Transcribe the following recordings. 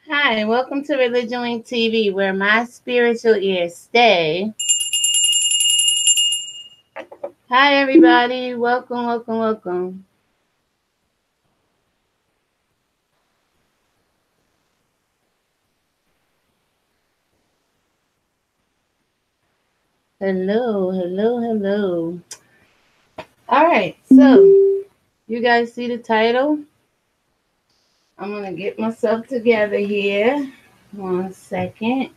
Hi, welcome to Religion Link TV, where my spiritual ears stay. Hi, everybody. Welcome, welcome, welcome. Hello, hello, hello. All right, so you guys see the title? I'm going to get myself together here. 1 second.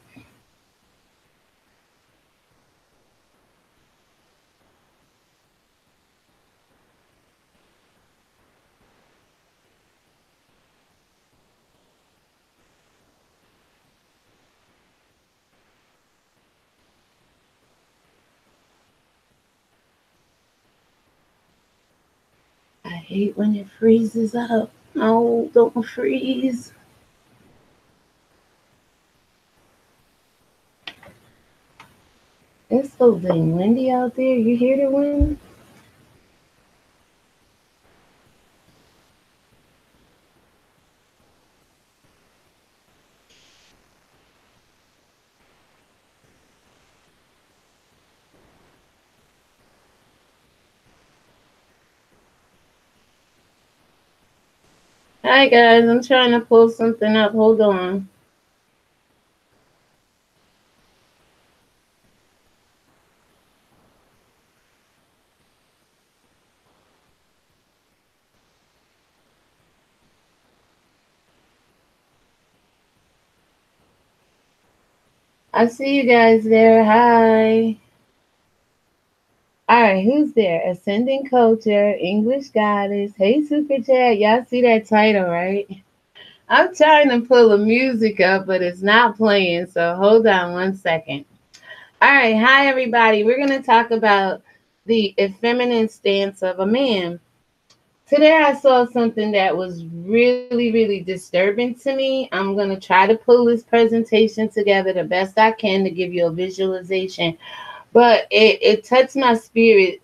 I hate when it freezes up. Oh, don't freeze. It's so dang windy out there. You hear the wind? Hi, guys. I'm trying to pull something up. Hold on. I see you guys there. Hi. All right, who's there? Ascending Culture, English Goddess. Hey, Super Chat. Y'all see that title, right? I'm trying to pull the music up, but it's not playing. So hold on 1 second. All right. Hi, everybody. We're going to talk about the effeminate stance of a man. Today, I saw something that was really, really disturbing to me. I'm going to try to pull this presentation together the best I can to give you a visualization. But it touched my spirit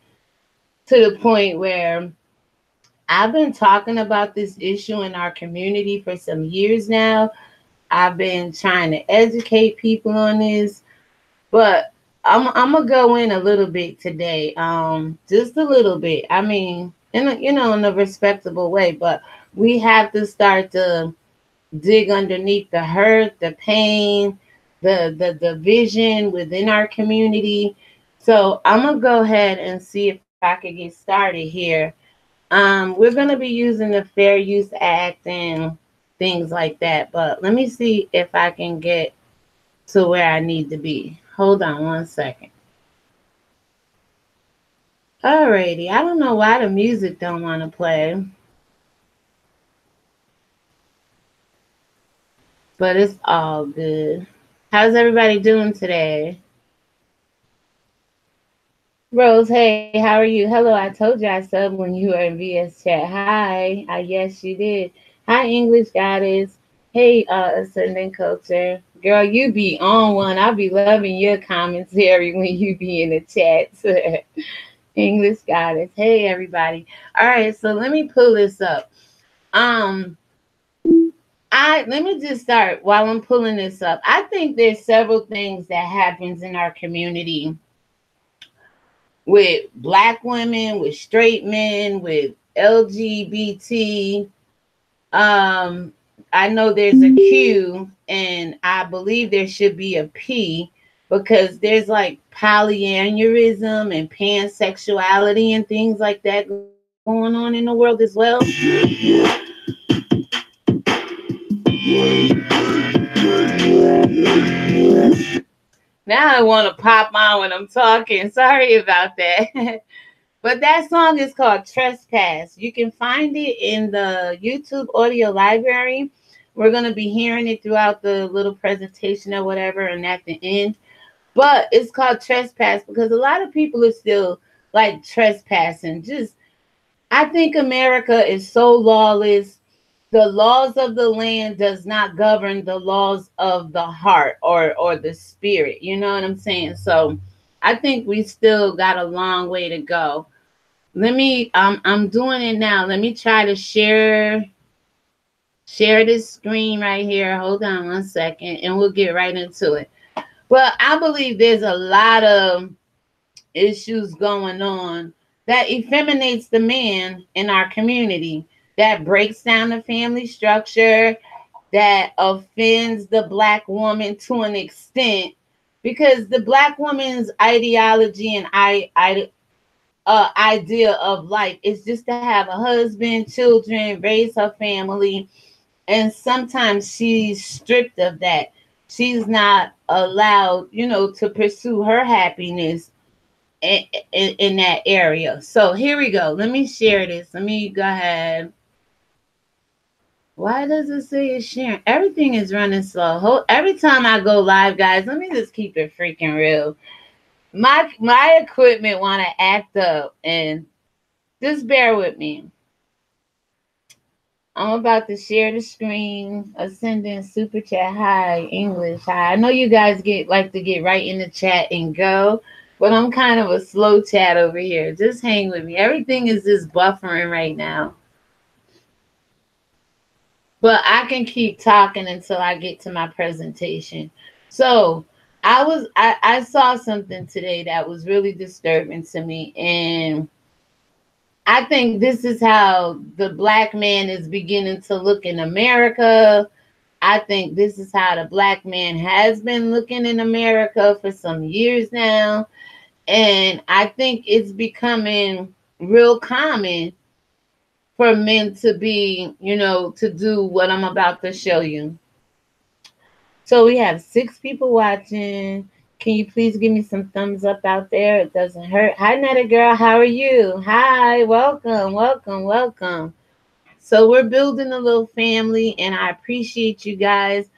to the point where I've been talking about this issue in our community for some years now. I've been trying to educate people on this, but I'm gonna go in a little bit today, just a little bit. I mean, in a respectable way, but we have to start to dig underneath the hurt, the pain, the division within our community. So I'm gonna go ahead and see if I could get started here. We're going to be using the Fair Use Act and things like that. But let me see if I can get to where I need to be. Hold on 1 second. Alrighty. I don't know why the music don't want to play, but it's all good. How's everybody doing today? Rose, hey, how are you? Hello, I told you I subbed when you were in VS chat. Hi. Yes, you did. Hi, English Goddess. Hey, Ascending Culture. Girl, you be on one. I'll be loving your commentary when you be in the chat. English Goddess. Hey, everybody. All right, so let me pull this up. Um, let me just start while I'm pulling this up. I think there's several things that happens in our community with black women, with straight men, with LGBT. Um, I know there's a Q, and I believe there should be a P because there's like polyamorism and pansexuality and things like that going on in the world as well. Now I want to pop on when I'm talking. Sorry about that. But that song is called Trespass. You can find it in the YouTube audio library. We're going to be hearing it throughout the little presentation or whatever and at the end. But it's called Trespass because a lot of people are still like trespassing. I think America is so lawless. The laws of the land does not govern the laws of the heart or the spirit. You know what I'm saying? So I think we still got a long way to go. I'm doing it now. Let me try to share share this screen right here. Hold on one second and we'll get right into it. Well, I believe there's a lot of issues going on that effeminates the man in our community, that breaks down the family structure, that offends the black woman to an extent, because the black woman's ideology and idea of life is just to have a husband, children, raise her family, and sometimes she's stripped of that. She's not allowed, to pursue her happiness in that area. So here we go. Let me share this. Let me go ahead. Why does it say it's sharing? Everything is running slow. Every time I go live, guys, let me just keep it freaking real. My equipment want to act up, and just bear with me. I'm about to share the screen. Ascending super chat. Hi, English. Hi. I know you guys like to get right in the chat and go, but I'm kind of a slow chat over here. Just hang with me. Everything is just buffering right now. But I can keep talking until I get to my presentation. So I saw something today that was really disturbing to me, and I think this is how the black man is beginning to look in America. I think this is how the black man has been looking in America for some years now. And I think it's becoming real common for men to be, to do what I'm about to show you. So we have 6 people watching. Can you please give me some thumbs up out there? It doesn't hurt. Hi, Netta girl. How are you? Hi. Welcome, welcome, welcome. So we're building a little family, and I appreciate you guys.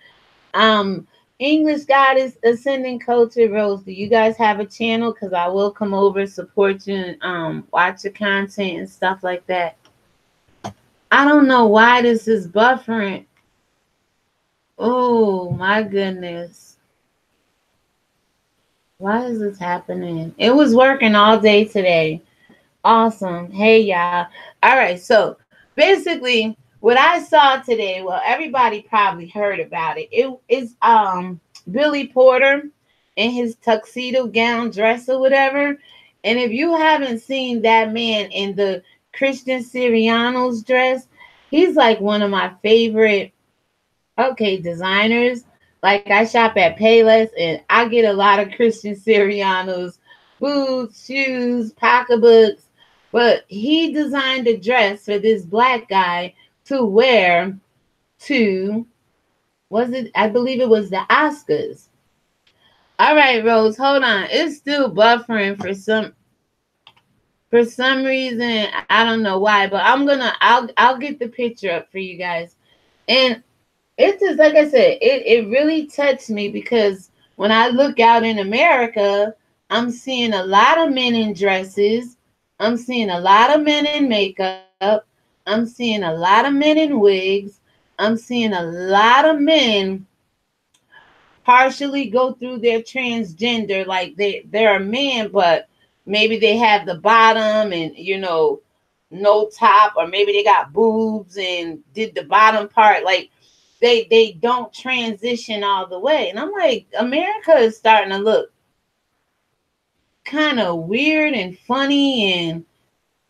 English Goddess Ascending Culture Rose, do you guys have a channel? Because I will come over, support you, and watch your content and stuff like that. I don't know why this is buffering. Oh, my goodness. Why is this happening? It was working all day today. Awesome. Hey, y'all. All right. So basically, what I saw today, well, everybody probably heard about it. It is Billy Porter in his tuxedo gown dress or whatever. And if you haven't seen that man in the Christian Siriano's dress, he's like one of my favorite designers. Like, I shop at Payless, and I get a lot of Christian Siriano's boots, shoes, pocketbooks. But he designed a dress for this black guy to wear to, I believe it was the Oscars. All right, Rose, hold on. It's still buffering for some reason. I don't know why, but I'll get the picture up for you guys. And it's just, like I said, it really touched me, because when I look out in America, I'm seeing a lot of men in dresses. I'm seeing a lot of men in makeup. I'm seeing a lot of men in wigs. I'm seeing a lot of men partially go through their transgender, like they're a man, but maybe they have the bottom and, no top, or maybe they got boobs and did the bottom part. Like, they don't transition all the way. And I'm like, America is starting to look kind of weird and funny, and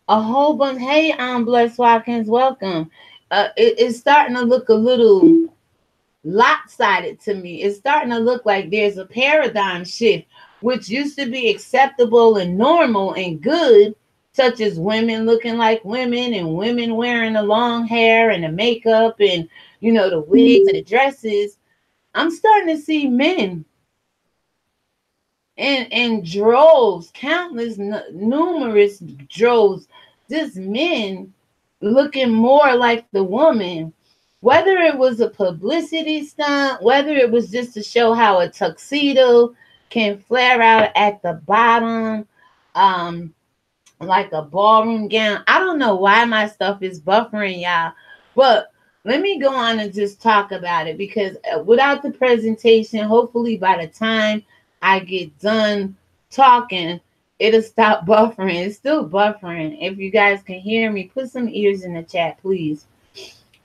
a whole bunch. Hey, Bless Watkins, welcome. It's starting to look a little lopsided to me. It's starting to look like there's a paradigm shift, which used to be acceptable and normal and good, such as women looking like women and women wearing the long hair and the makeup and, the wigs and the dresses. I'm starting to see men and droves, countless, numerous droves, just men looking more like the woman. Whether it was a publicity stunt, whether it was just to show how a tuxedo can flare out at the bottom, like a ballroom gown. I don't know why my stuff is buffering, y'all, but let me go on and just talk about it, because without the presentation, hopefully by the time I get done talking, it'll stop buffering. It's still buffering. If you guys can hear me, put some ears in the chat, please.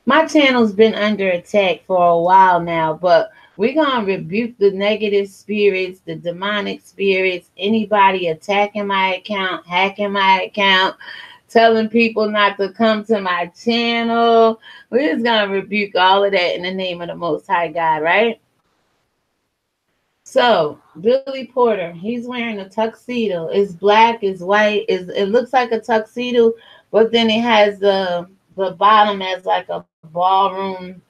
My channel's been under attack for a while now, but we're going to rebuke the negative spirits, the demonic spirits, anybody attacking my account, hacking my account, telling people not to come to my channel. We're just going to rebuke all of that in the name of the Most High God, right? So, Billy Porter, he's wearing a tuxedo. It's black, it's white, it looks like a tuxedo, but then it has the bottom as like a ballroom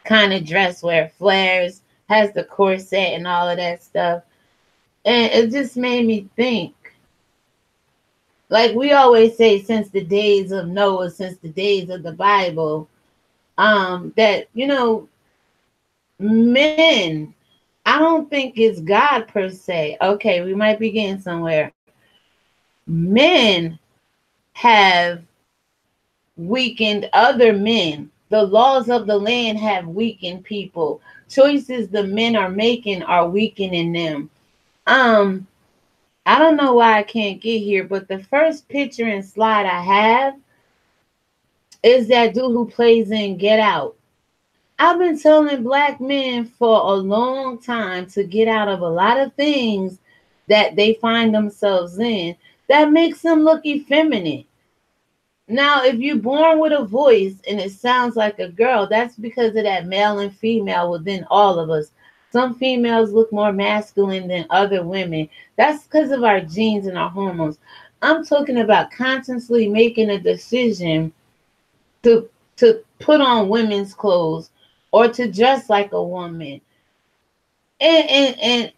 kind of dress where it flares, has the corset and all of that stuff. And it just made me think. Like we always say, since the days of Noah, since the days of the Bible, that men, I don't think it's God per se. Okay, we might be getting somewhere. Men have weakened other men. The laws of the land have weakened people. Choices the men are making are weakening them. I don't know why I can't get here, but the first picture and slide I have is that dude who plays in Get Out. I've been telling black men for a long time to get out of a lot of things that they find themselves in that makes them look effeminate. Now, if you're born with a voice and it sounds like a girl, that's because of that male and female within all of us. Some females look more masculine than other women. That's because of our genes and our hormones. I'm talking about consciously making a decision to put on women's clothes or to dress like a woman. And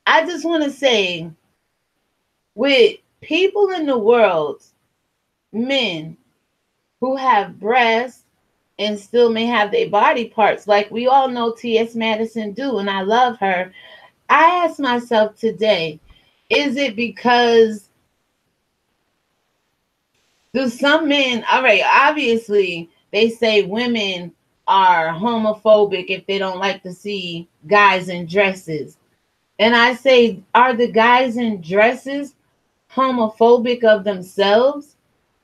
I just want to say, with people in the world, men who have breasts and still may have their body parts, like we all know T.S. Madison do, and I love her. I ask myself today, is it because do some men, all right, obviously they say women are homophobic if they don't like to see guys in dresses. And I say, are the guys in dresses homophobic of themselves?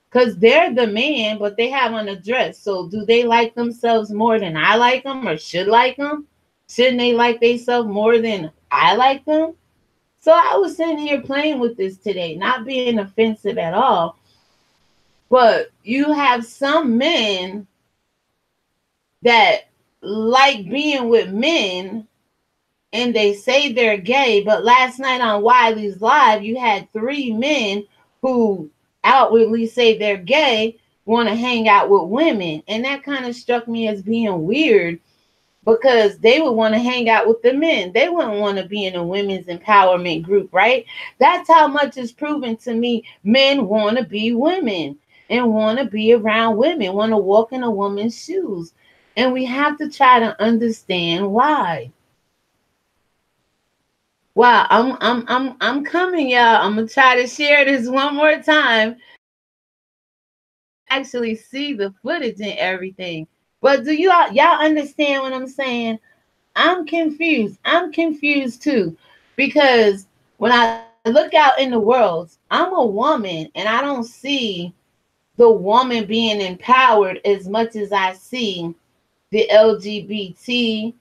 Because they're the man, but they have on a dress. So do they like themselves more than I like them or should like them? Shouldn't they like themselves more than I like them? So I was sitting here playing with this today, not being offensive at all. But you have some men that like being with men and they say they're gay, but last night on Wiley's Live, you had 3 men who outwardly say they're gay, want to hang out with women. And that kind of struck me as being weird because they would want to hang out with the men. They wouldn't want to be in a women's empowerment group, right? That's how much is proven to me. Men want to be women and want to be around women, want to walk in a woman's shoes. And we have to try to understand why. Wow, I'm coming, y'all. I'm gonna try to share this one more time. Actually see the footage and everything. But do y'all understand what I'm saying? I'm confused. I'm confused too. Because when I look out in the world, I'm a woman and I don't see the woman being empowered as much as I see the LGBTQP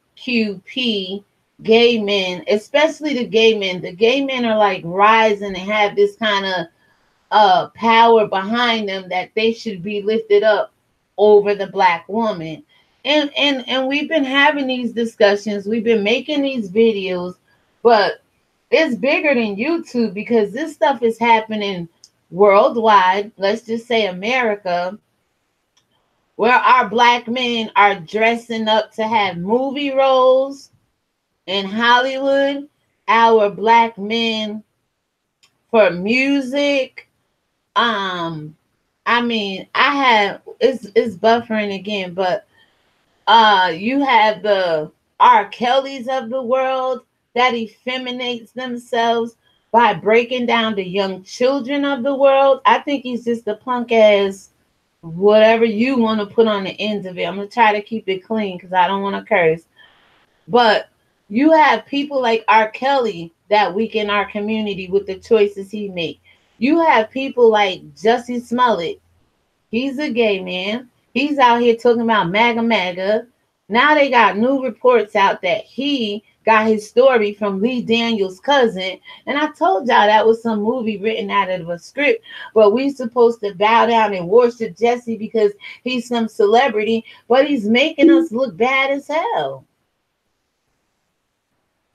gay men, especially the gay men. The gay men are like rising and have this kind of power behind them that they should be lifted up over the black woman. And we've been having these discussions, we've been making these videos, but it's bigger than YouTube because this stuff is happening worldwide. Let's just say America, where our black men are dressing up to have movie roles in Hollywood, our black men for music. I mean, I have it's buffering again, but you have the R. Kellys of the world that effeminates themselves by breaking down the young children of the world. I think he's just a punk ass whatever you want to put on the ends of it. I'm gonna try to keep it clean because I don't want to curse. But you have people like R. Kelly that weaken our community with the choices he makes. You have people like Jussie Smollett. He's a gay man. He's out here talking about MAGA MAGA. Now they got new reports out that he got his story from Lee Daniels' cousin. And I told y'all that was some movie written out of a script. But we supposed to bow down and worship Jesse because he's some celebrity. But he's making us look bad as hell.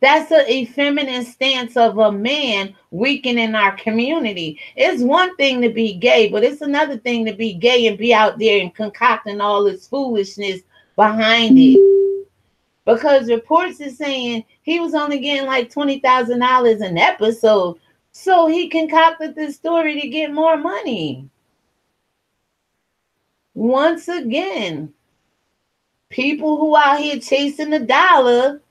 That's an effeminate stance of a man weakening our community. It's one thing to be gay, but it's another thing to be gay and be out there and concocting all this foolishness behind it. Because reports are saying he was only getting like $20,000 an episode. So he concocted this story to get more money. Once again, people who out here chasing the dollar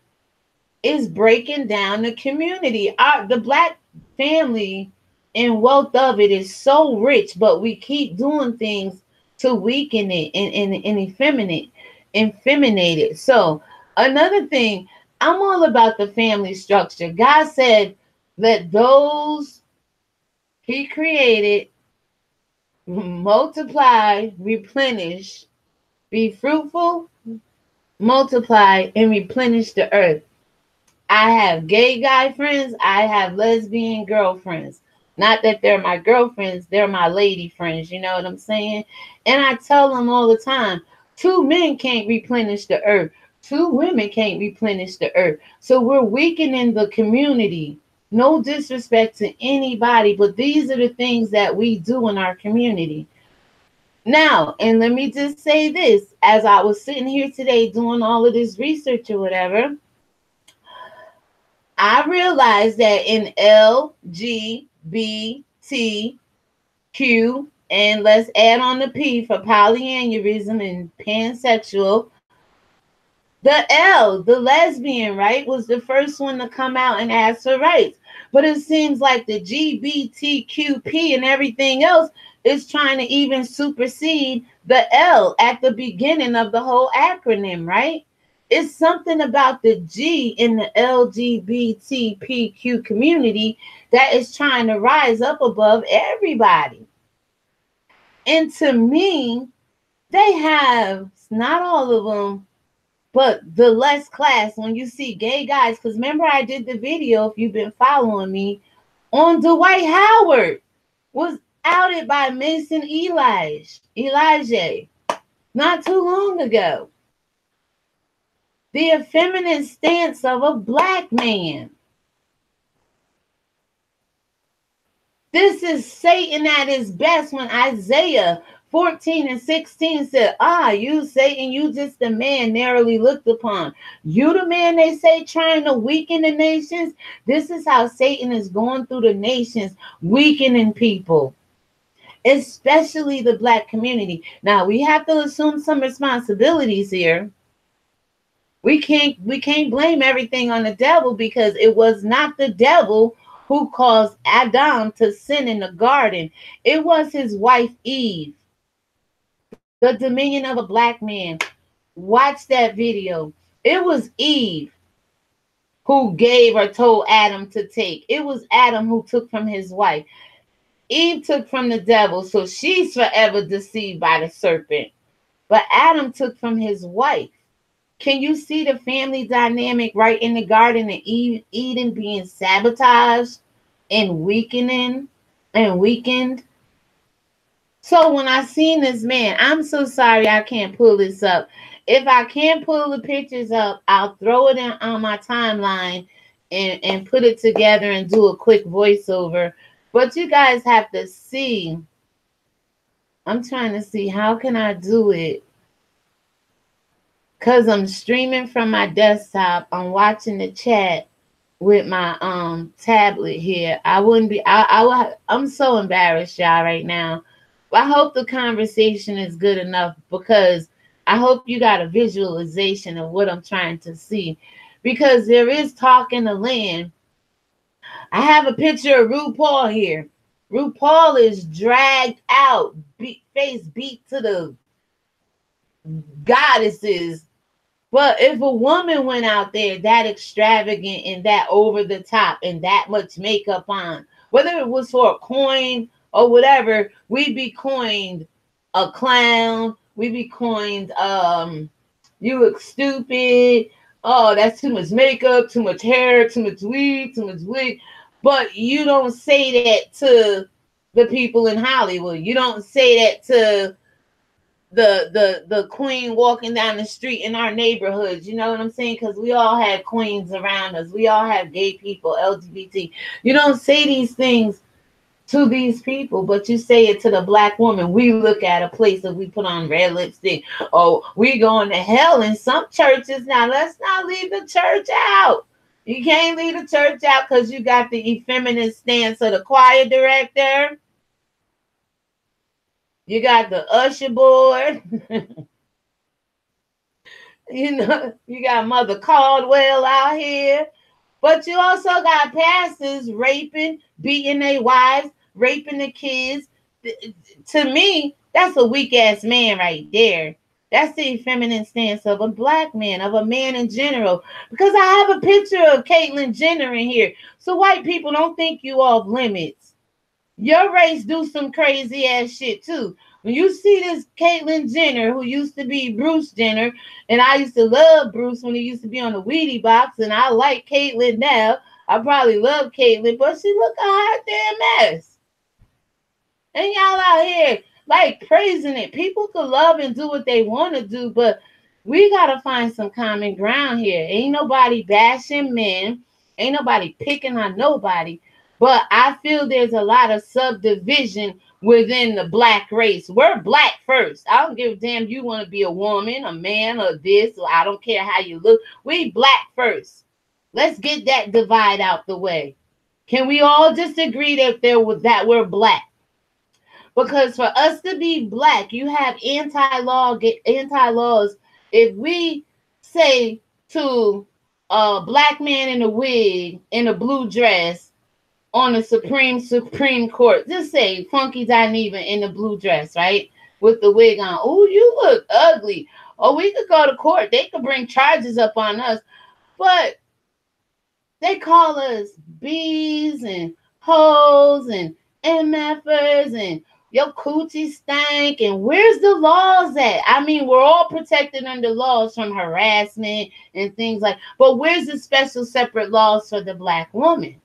is breaking down the community. The black family and wealth of it is so rich, but we keep doing things to weaken it and effeminate it. So another thing, I'm all about the family structure. God said that those he created multiply, replenish, be fruitful, multiply, and replenish the earth. I have gay guy friends. I have lesbian girlfriends. Not that they're my girlfriends. They're my lady friends. You know what I'm saying? And I tell them all the time, 2 men can't replenish the earth. 2 women can't replenish the earth. So we're weakening the community. No disrespect to anybody, but these are the things that we do in our community. Now, and let me just say this. As I was sitting here today doing all of this research or whatever, I realized that in LGBTQ, and let's add on the P for polyaneurysm and pansexual, the L, the lesbian, right, was the first one to come out and ask for rights. But it seems like the GBTQP and everything else is trying to even supersede the L at the beginning of the whole acronym, right? It's something about the G in the LGBTQ community that is trying to rise up above everybody. And to me, they have, not all of them, but the less class when you see gay guys. Because remember, I did the video, if you've been following me, on Dwight Howard was outed by Mason Elijah not too long ago. The effeminate stance of a black man. This is Satan at his best when Isaiah 14:16 said, you Satan, you just the man narrowly looked upon. You the man they say trying to weaken the nations. This is how Satan is going through the nations, weakening people, especially the black community. Now we have to assume some responsibilities here. We can't blame everything on the devil, because it was not the devil who caused Adam to sin in the garden. It was his wife Eve. The dominion of a black man. Watch that video. It was Eve who gave or told Adam to take. It was Adam who took from his wife. Eve took from the devil, so she's forever deceived by the serpent. But Adam took from his wife. Can you see the family dynamic right in the garden of Eden being sabotaged and weakened? So when I seen this man, I'm so sorry I can't pull this up. If I can't pull the pictures up, I'll throw it in on my timeline and put it together and do a quick voiceover. But you guys have to see. I'm trying to see how can I do it. Because I'm streaming from my desktop. I'm watching the chat with my tablet here. I'm so embarrassed, y'all, right now. I hope the conversation is good enough, because I hope you got a visualization of what I'm trying to see. Because there is talk in the land. I have a picture of RuPaul here. RuPaul is dragged out, face beat to the goddesses. But if a woman went out there that extravagant and that over the top and that much makeup on, whether it was for a coin or whatever, we'd be coined a clown. We be coined, you look stupid. Oh, that's too much makeup, too much hair, too much weed, too much wig. But you don't say that to the people in Hollywood. You don't say that to the queen walking down the street in our neighborhoods. You know what I'm saying? Because we all have queens around us. We all have gay people, LGBT. You don't say these things to these people, but you say it to the black woman. We look at a place that we put on red lipstick. Oh, we going to hell in some churches. Now let's not leave the church out. You can't leave the church out because you got the effeminate stance of the choir director. You got the usher board. You got Mother Caldwell out here. But you also got pastors raping, beating their wives, raping the kids. To me, that's a weak ass man right there. That's the effeminate stance of a black man, of a man in general. Because I have a picture of Caitlyn Jenner in here. So white people, don't think you off limits. Your race do some crazy ass shit too. When you see this Caitlyn Jenner, who used to be Bruce Jenner, and I used to love Bruce when he used to be on the Wheatie box, and I like Caitlyn now. I probably love Caitlyn, but she look a hot damn mess. And y'all out here like praising it. People could love and do what they want to do, but we gotta find some common ground here. Ain't nobody bashing men. Ain't nobody picking on nobody. But I feel there's a lot of subdivision within the black race. We're black first. I don't give a damn you want to be a woman, a man, or this, or I don't care how you look. We black first. Let's get that divide out the way. Can we all just agree that we're black? Because for us to be black, you have anti-laws. If we say to a black man in a wig, in a blue dress, on the Supreme Court, just say Funky Dineva in the blue dress, right? With the wig on. Oh, you look ugly. Or we could go to court. They could bring charges up on us. But they call us bees and hoes and MFers and your coochie stank. And where's the laws at? I mean, we're all protected under laws from harassment and things like, but where's the special separate laws for the black woman?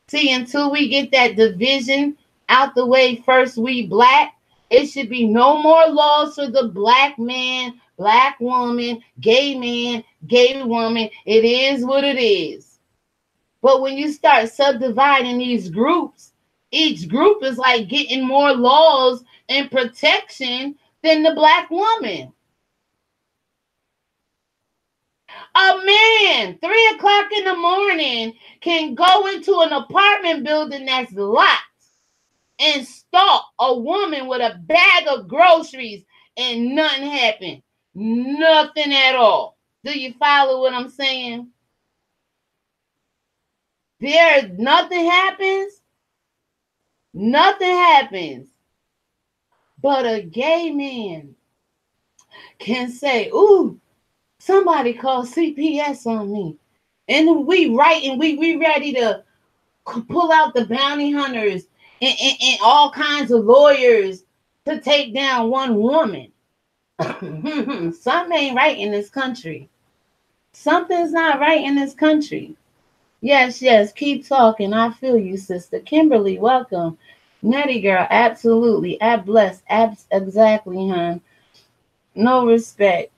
See, until we get that division out the way first, we black, it should be no more laws for the black man, black woman, gay woman. It is what it is. But when you start subdividing these groups, each group is like getting more laws and protection than the black woman. A man, 3:00 in the morning, can go into an apartment building that's locked and stalk a woman with a bag of groceries and nothing happened. Nothing at all. Do you follow what I'm saying? Nothing happens. Nothing happens. But a gay man can say, ooh, somebody called CPS on me. And we ready to pull out the bounty hunters and all kinds of lawyers to take down one woman. Something ain't right in this country. Something's not right in this country. Yes, keep talking. I feel you, sister. Kimberly, welcome. Nettie girl, absolutely. Blessed. Exactly, hon. No respect.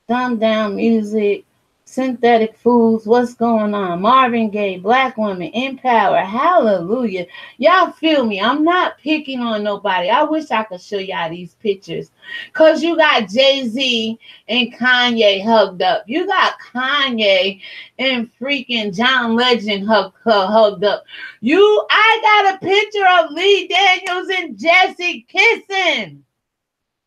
Dumb down music. Synthetic foods. What's going on? Marvin Gaye, black woman in power. Hallelujah. Y'all feel me? I'm not picking on nobody. I wish I could show y'all these pictures. Because you got Jay-Z and Kanye hugged up. You got Kanye and freaking John Legend hugged up. I got a picture of Lee Daniels and Jesse kissing.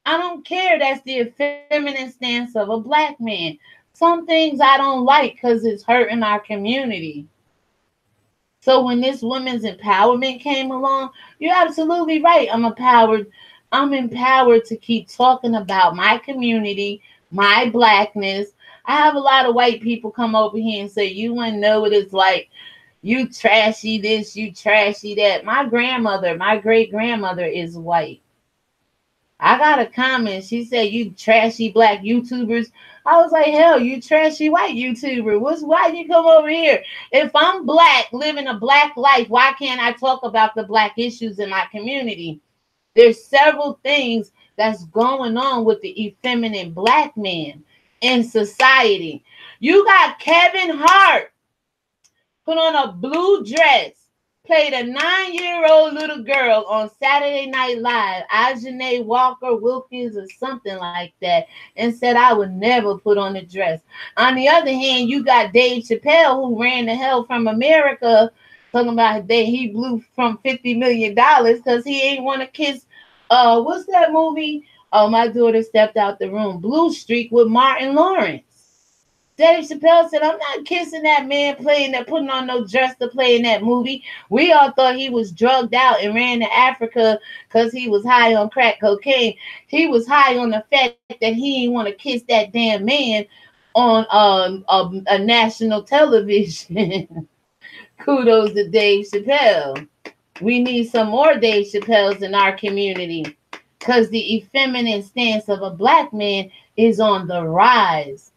I don't care. That's the effeminate stance of a black man. Some things I don't like because it's hurting our community. So when this women's empowerment came along, you're absolutely right. I'm empowered to keep talking about my community, my blackness. I have a lot of white people come over here and say, you wouldn't know what it's like. You trashy this, you trashy that. My great grandmother is white. I got a comment. She said, "You trashy black YouTubers." I was like, "Hell, you trashy white YouTuber. Why you come over here? If I'm black, living a black life, why can't I talk about the black issues in my community?" There's several things that's going on with the effeminate black man in society. You got Kevin Hart put on a blue dress, played a 9-year-old little girl on Saturday Night Live, Ajane Walker Wilkins or something like that, and said, "I would never put on a dress." On the other hand, you got Dave Chappelle, who ran the hell from America, talking about that he blew from $50 million because he ain't want to kiss, what's that movie? Oh, my daughter stepped out the room. Blue Streak with Martin Lawrence. Dave Chappelle said, "I'm not kissing that man playing that, putting on no dress to play in that movie." We all thought he was drugged out and ran to Africa because he was high on crack cocaine. He was high on the fact that he didn't want to kiss that damn man on a national television. Kudos to Dave Chappelle. We need some more Dave Chappelles in our community because the effeminate stance of a black man is on the rise.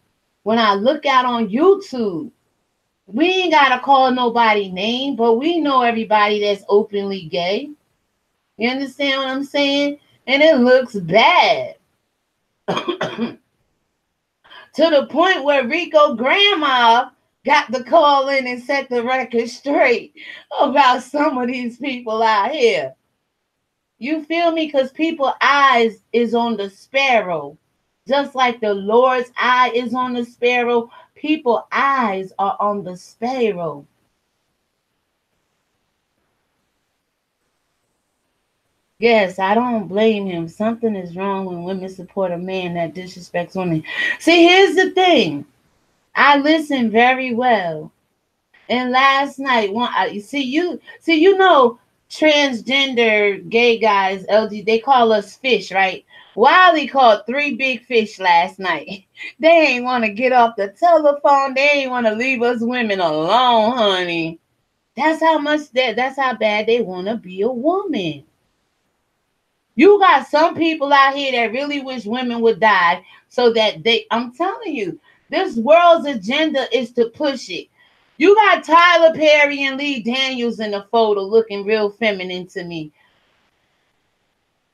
When I look out on YouTube, we ain't gotta call nobody name, but we know everybody that's openly gay. You understand what I'm saying? And it looks bad. To the point where Rico grandma got to call in and set the record straight about some of these people out here. You feel me? Because people's eyes is on the sparrow. Just like the Lord's eye is on the sparrow, people's eyes are on the sparrow. Yes, I don't blame him. Something is wrong when women support a man that disrespects women. See, here's the thing. I listen very well. And last night, you know, transgender gay guys, LG, they call us fish, right? Wiley caught 3 big fish last night. They ain't want to get off the telephone. They ain't want to leave us women alone, honey. That's how bad they want to be a woman. You got some people out here that really wish women would die so that I'm telling you, this world's agenda is to push it. You got Tyler Perry and Lee Daniels in the photo looking real feminine to me.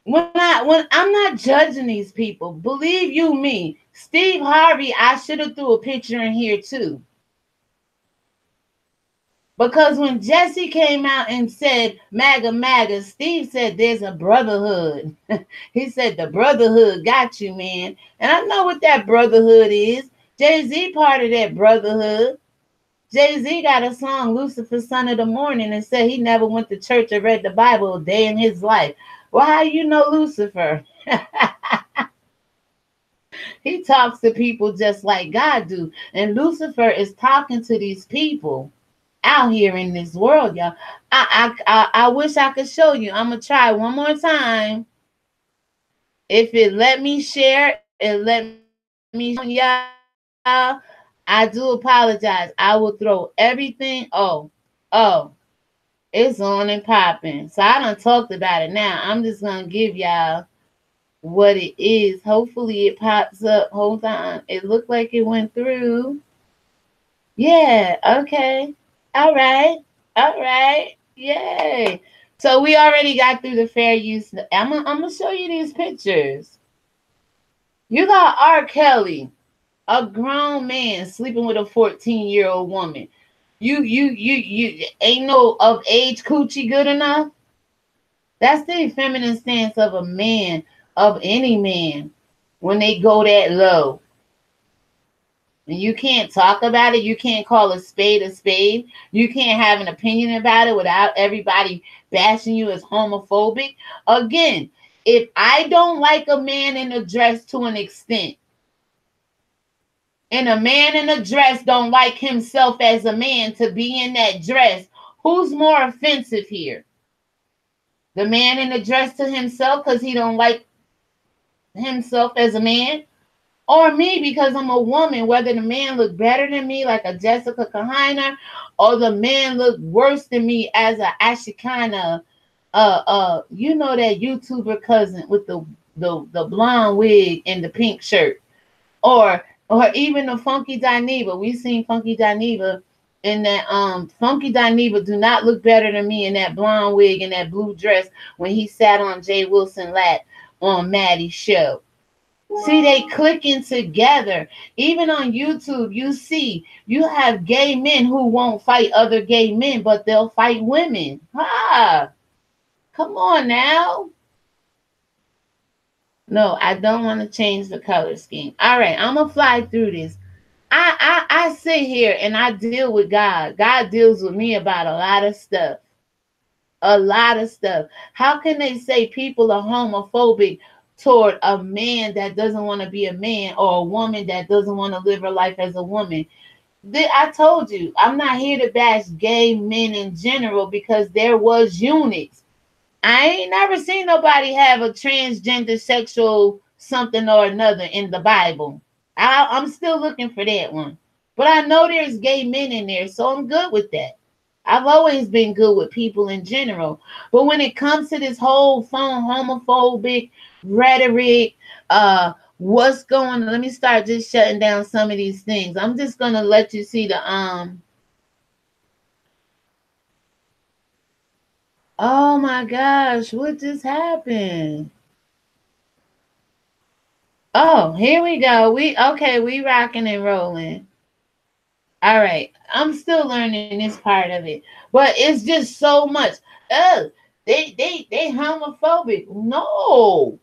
When I'm not judging these people, believe you me, Steve Harvey, I should have threw a picture in here too. Because when Jesse came out and said MAGA, MAGA, Steve said there's a brotherhood. He said the brotherhood got you, man. And I know what that brotherhood is. Jay-Z part of that brotherhood. Jay-Z got a song, Lucifer, Son of the Morning, and said he never went to church or read the Bible a day in his life. Well, how you know Lucifer? He talks to people just like God do. And Lucifer is talking to these people out here in this world, y'all. I wish I could show you. I'm gonna try one more time. If it let me share, it let me show y'all. I do apologize. I will throw everything. Oh, it's on and popping. So I done talked about it now. I'm just gonna give y'all what it is. Hopefully it pops up. Hold on. It looked like it went through. Yeah, okay. All right. All right. Yay. So we already got through the fair use. I'm gonna show you these pictures. You got R. Kelly, a grown man sleeping with a 14-year-old woman. You ain't no of age coochie good enough. That's the feminine stance of a man, of any man, when they go that low. And you can't talk about it. You can't call a spade a spade. You can't have an opinion about it without everybody bashing you as homophobic. Again, if I don't like a man in a dress to an extent, and a man in a dress don't like himself as a man to be in that dress, who's more offensive here? The man in the dress to himself because he don't like himself as a man? Or me because I'm a woman, whether the man look better than me like a Jessica Kahiner, or the man look worse than me as a Ashikana, you know, that YouTuber cousin with the the blonde wig and the pink shirt, or even the Funky Dineva. We seen Funky Dineva in that Funky Dineva do not look better than me in that blonde wig and that blue dress when he sat on Jay Wilson lap on Maddie's show. See, they clicking together. Even on YouTube, you see you have gay men who won't fight other gay men, but they'll fight women. Ah, come on now. No, I don't want to change the color scheme. All right, I'm gonna fly through this. I sit here and I deal with God. God deals with me about a lot of stuff. A lot of stuff. How can they say people are homophobic toward a man that doesn't want to be a man, or a woman that doesn't want to live her life as a woman? I told you, I'm not here to bash gay men in general, because there was eunuchs. I ain't never seen nobody have a transgender sexual something or another in the Bible. I'm still looking for that one. But I know there's gay men in there, so I'm good with that. I've always been good with people in general. But when it comes to this whole phone homophobic rhetoric, what's going on? Let me start just shutting down some of these things. I'm just gonna let you see the oh my gosh, what just happened? Oh, here we go. We rocking and rolling. All right. I'm still learning this part of it. But it's just so much. Oh, they homophobic. No.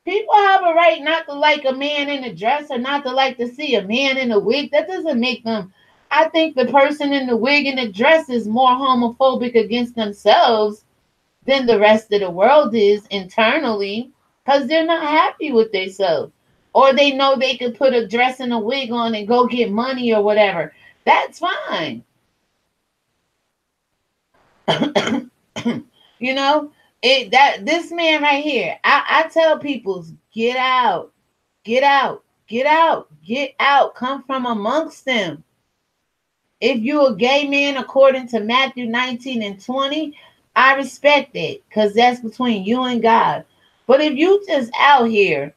People have a right not to like a man in a dress, or not to like to see a man in a wig. That doesn't make them. I think the person in the wig and the dress is more homophobic against themselves than the rest of the world is internally, because they're not happy with themselves. Or they know they could put a dress and a wig on and go get money or whatever. That's fine. You know, this man right here, I tell people, get out, get out, get out, get out, come from amongst them. If you're a gay man, according to Matthew 19 and 20, I respect it, because that's between you and God. But if you just out here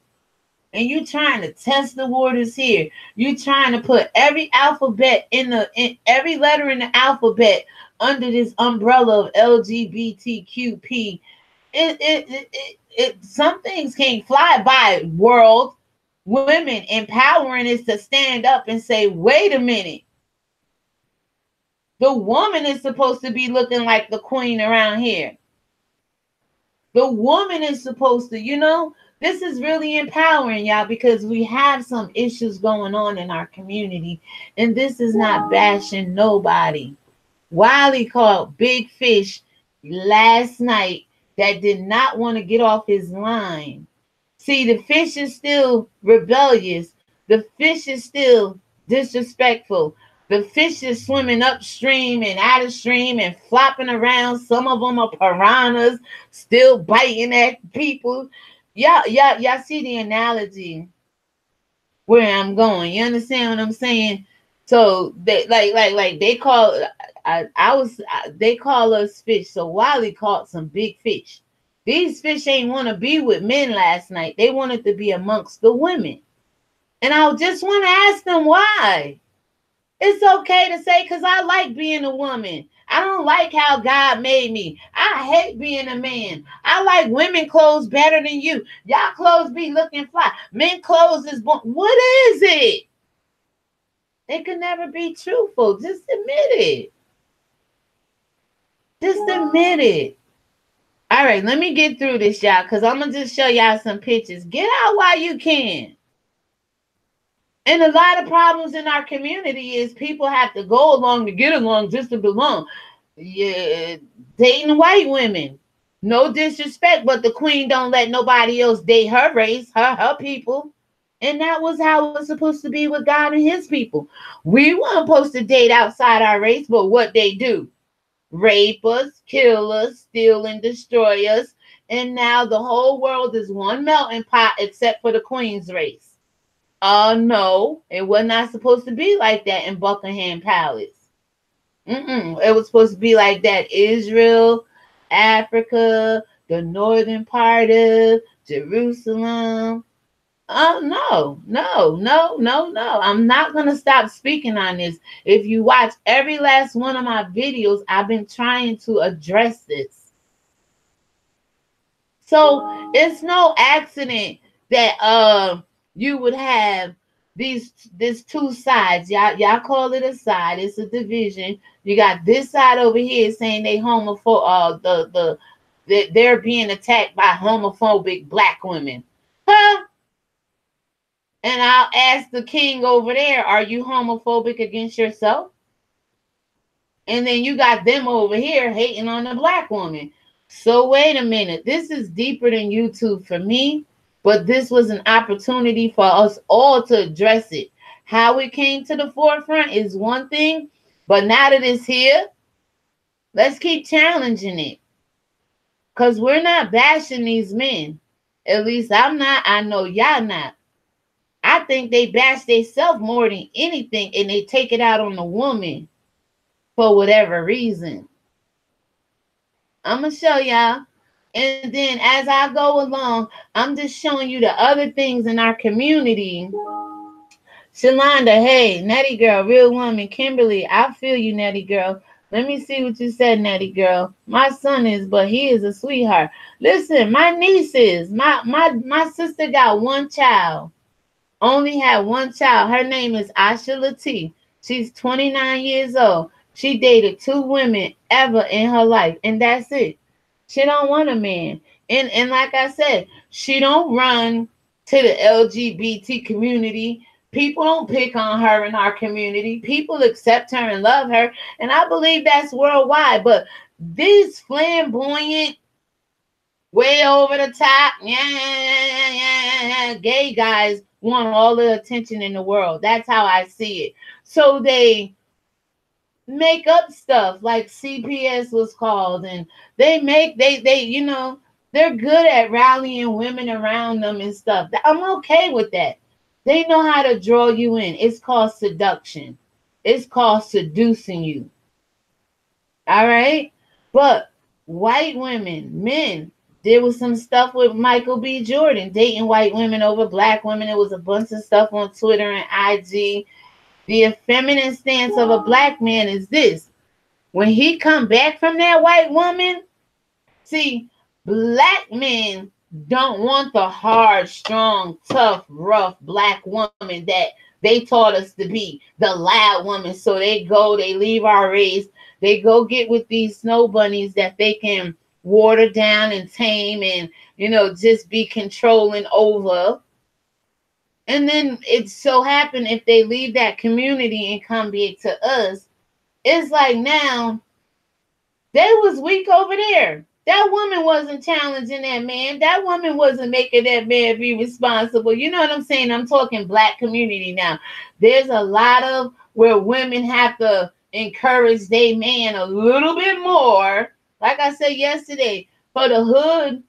and you trying to test the waters here, you trying to put every alphabet in every letter in the alphabet under this umbrella of LGBTQP, some things can't fly by, world. Women empowering is to stand up and say, wait a minute. The woman is supposed to be looking like the queen around here. The woman is supposed to, this is really empowering, y'all, because we have some issues going on in our community, and this is not bashing nobody. Wiley caught big fish last night that did not want to get off his line. See, the fish is still rebellious. The fish is still disrespectful. The fish is swimming upstream and out of stream and flopping around. Some of them are piranhas, still biting at people. Y'all see the analogy where I'm going. You understand what I'm saying? So they like they call they call us fish. So Wiley caught some big fish. These fish ain't want to be with men last night. They wanted to be amongst the women. And I just want to ask them why. It's okay to say, because I like being a woman. I don't like how God made me. I hate being a man. I like women clothes better than you. Y'all clothes be looking fly. Men clothes is born. What is it? They could never be truthful. Just admit it. Just admit it. All right, let me get through this, y'all, because I'm going to just show y'all some pictures. Get out while you can. And a lot of problems in our community is people have to go along to get along just to belong. Yeah, dating white women. No disrespect, but the queen don't let nobody else date her race, her people. And that was how it was supposed to be with God and his people. We weren't supposed to date outside our race, but what they do? Rape us, kill us, steal and destroy us. And now the whole world is one melting pot except for the queen's race. No, it was not supposed to be like that in Buckingham Palace. It was supposed to be like that. Israel, Africa, the northern part of Jerusalem. Oh, no, no, no, no, no. I'm not going to stop speaking on this. If you watch every last one of my videos, I've been trying to address this. So it's no accident that you would have this two sides. Y'all call it a side. It's a division. You got this side over here saying they homophobic. They're being attacked by homophobic black women. Huh? And I'll ask the king over there, are you homophobic against yourself? And then you got them over here hating on the black woman. So wait a minute. This is deeper than YouTube for me, but this was an opportunity for us all to address it. How it came to the forefront is one thing, but now that it's here, let's keep challenging it. Because we're not bashing these men. At least I'm not. I know y'all not. I think they bash themselves more than anything, and they take it out on the woman for whatever reason. I'm going to show y'all. And then as I go along, I'm just showing you the other things in our community. Shalonda, hey, Nettie girl, real woman. Kimberly, I feel you, Nettie girl. Let me see what you said, Nettie girl. My son is, but he is a sweetheart. Listen, my niece is. My sister got one child. Only had one child. Her name is Asha Latif. She's 29 years old. She dated 2 women ever in her life, and that's it. She don't want a man. And like I said, she don't run to the LGBT community. People don't pick on her in our community. People accept her and love her, and I believe that's worldwide. But these flamboyant, way over the top, gay guys want all the attention in the world. That's how I see it. So they make up stuff like CPS was called, and they they're good at rallying women around them and stuff. I'm okay with that. They know how to draw you in. It's called seduction. It's called seducing you. All right? But white women, men, there was some stuff with Michael B. Jordan dating white women over black women. There was a bunch of stuff on Twitter and IG. The effeminate stance of a black man is this. When he come back from that white woman, see, black men don't want the hard, strong, tough, rough black woman that they taught us to be, the loud woman. So they leave our race, they go get with these snow bunnies that they can water down and tame and, just be controlling over. And then it so happened if they leave that community and come back to us, it's like now they was weak over there. That woman wasn't challenging that man. That woman wasn't making that man be responsible. You know what I'm saying? I'm talking black community now. There's a lot of where women have to encourage their man a little bit more. Like I said yesterday, for the hood,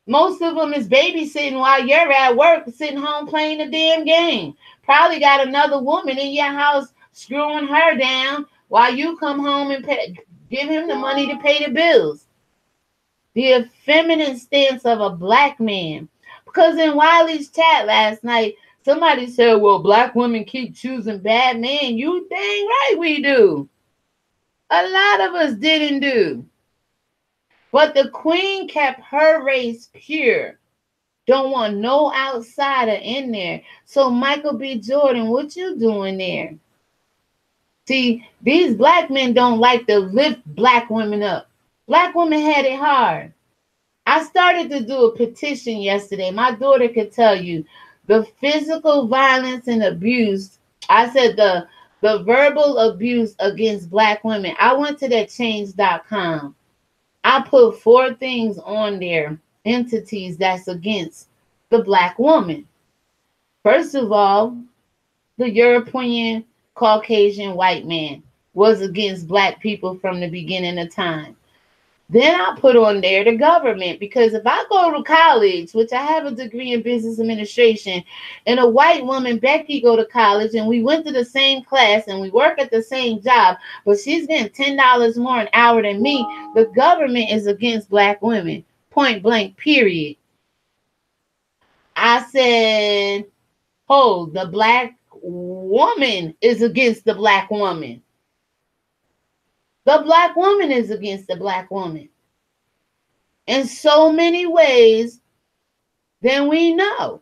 most of them is babysitting while you're at work, sitting home playing the damn game. Probably got another woman in your house screwing her down while you come home and give him the money to pay the bills. The effeminate stance of a black man. Because in Wiley's chat last night, somebody said, well, black women keep choosing bad men. You dang right we do. A lot of us didn't do. But the queen kept her race pure. Don't want no outsider in there. So Michael B. Jordan, what you doing there? See, these black men don't like to lift black women up. Black women had it hard. I started to do a petition yesterday. My daughter could tell you the physical violence and abuse. I said the verbal abuse against black women. I went to that change.com. I put 4 things on there, entities that's against the black woman. First of all, the European Caucasian white man was against black people from the beginning of time. Then I put on there the government, because if I go to college, which I have a degree in business administration, and a white woman, Becky, go to college, and we went to the same class, and we work at the same job, but she's getting $10 more an hour than me, the government is against black women. Point blank, period. I said, oh, the black woman is against the black woman. The black woman is against the black woman. In so many ways than we know.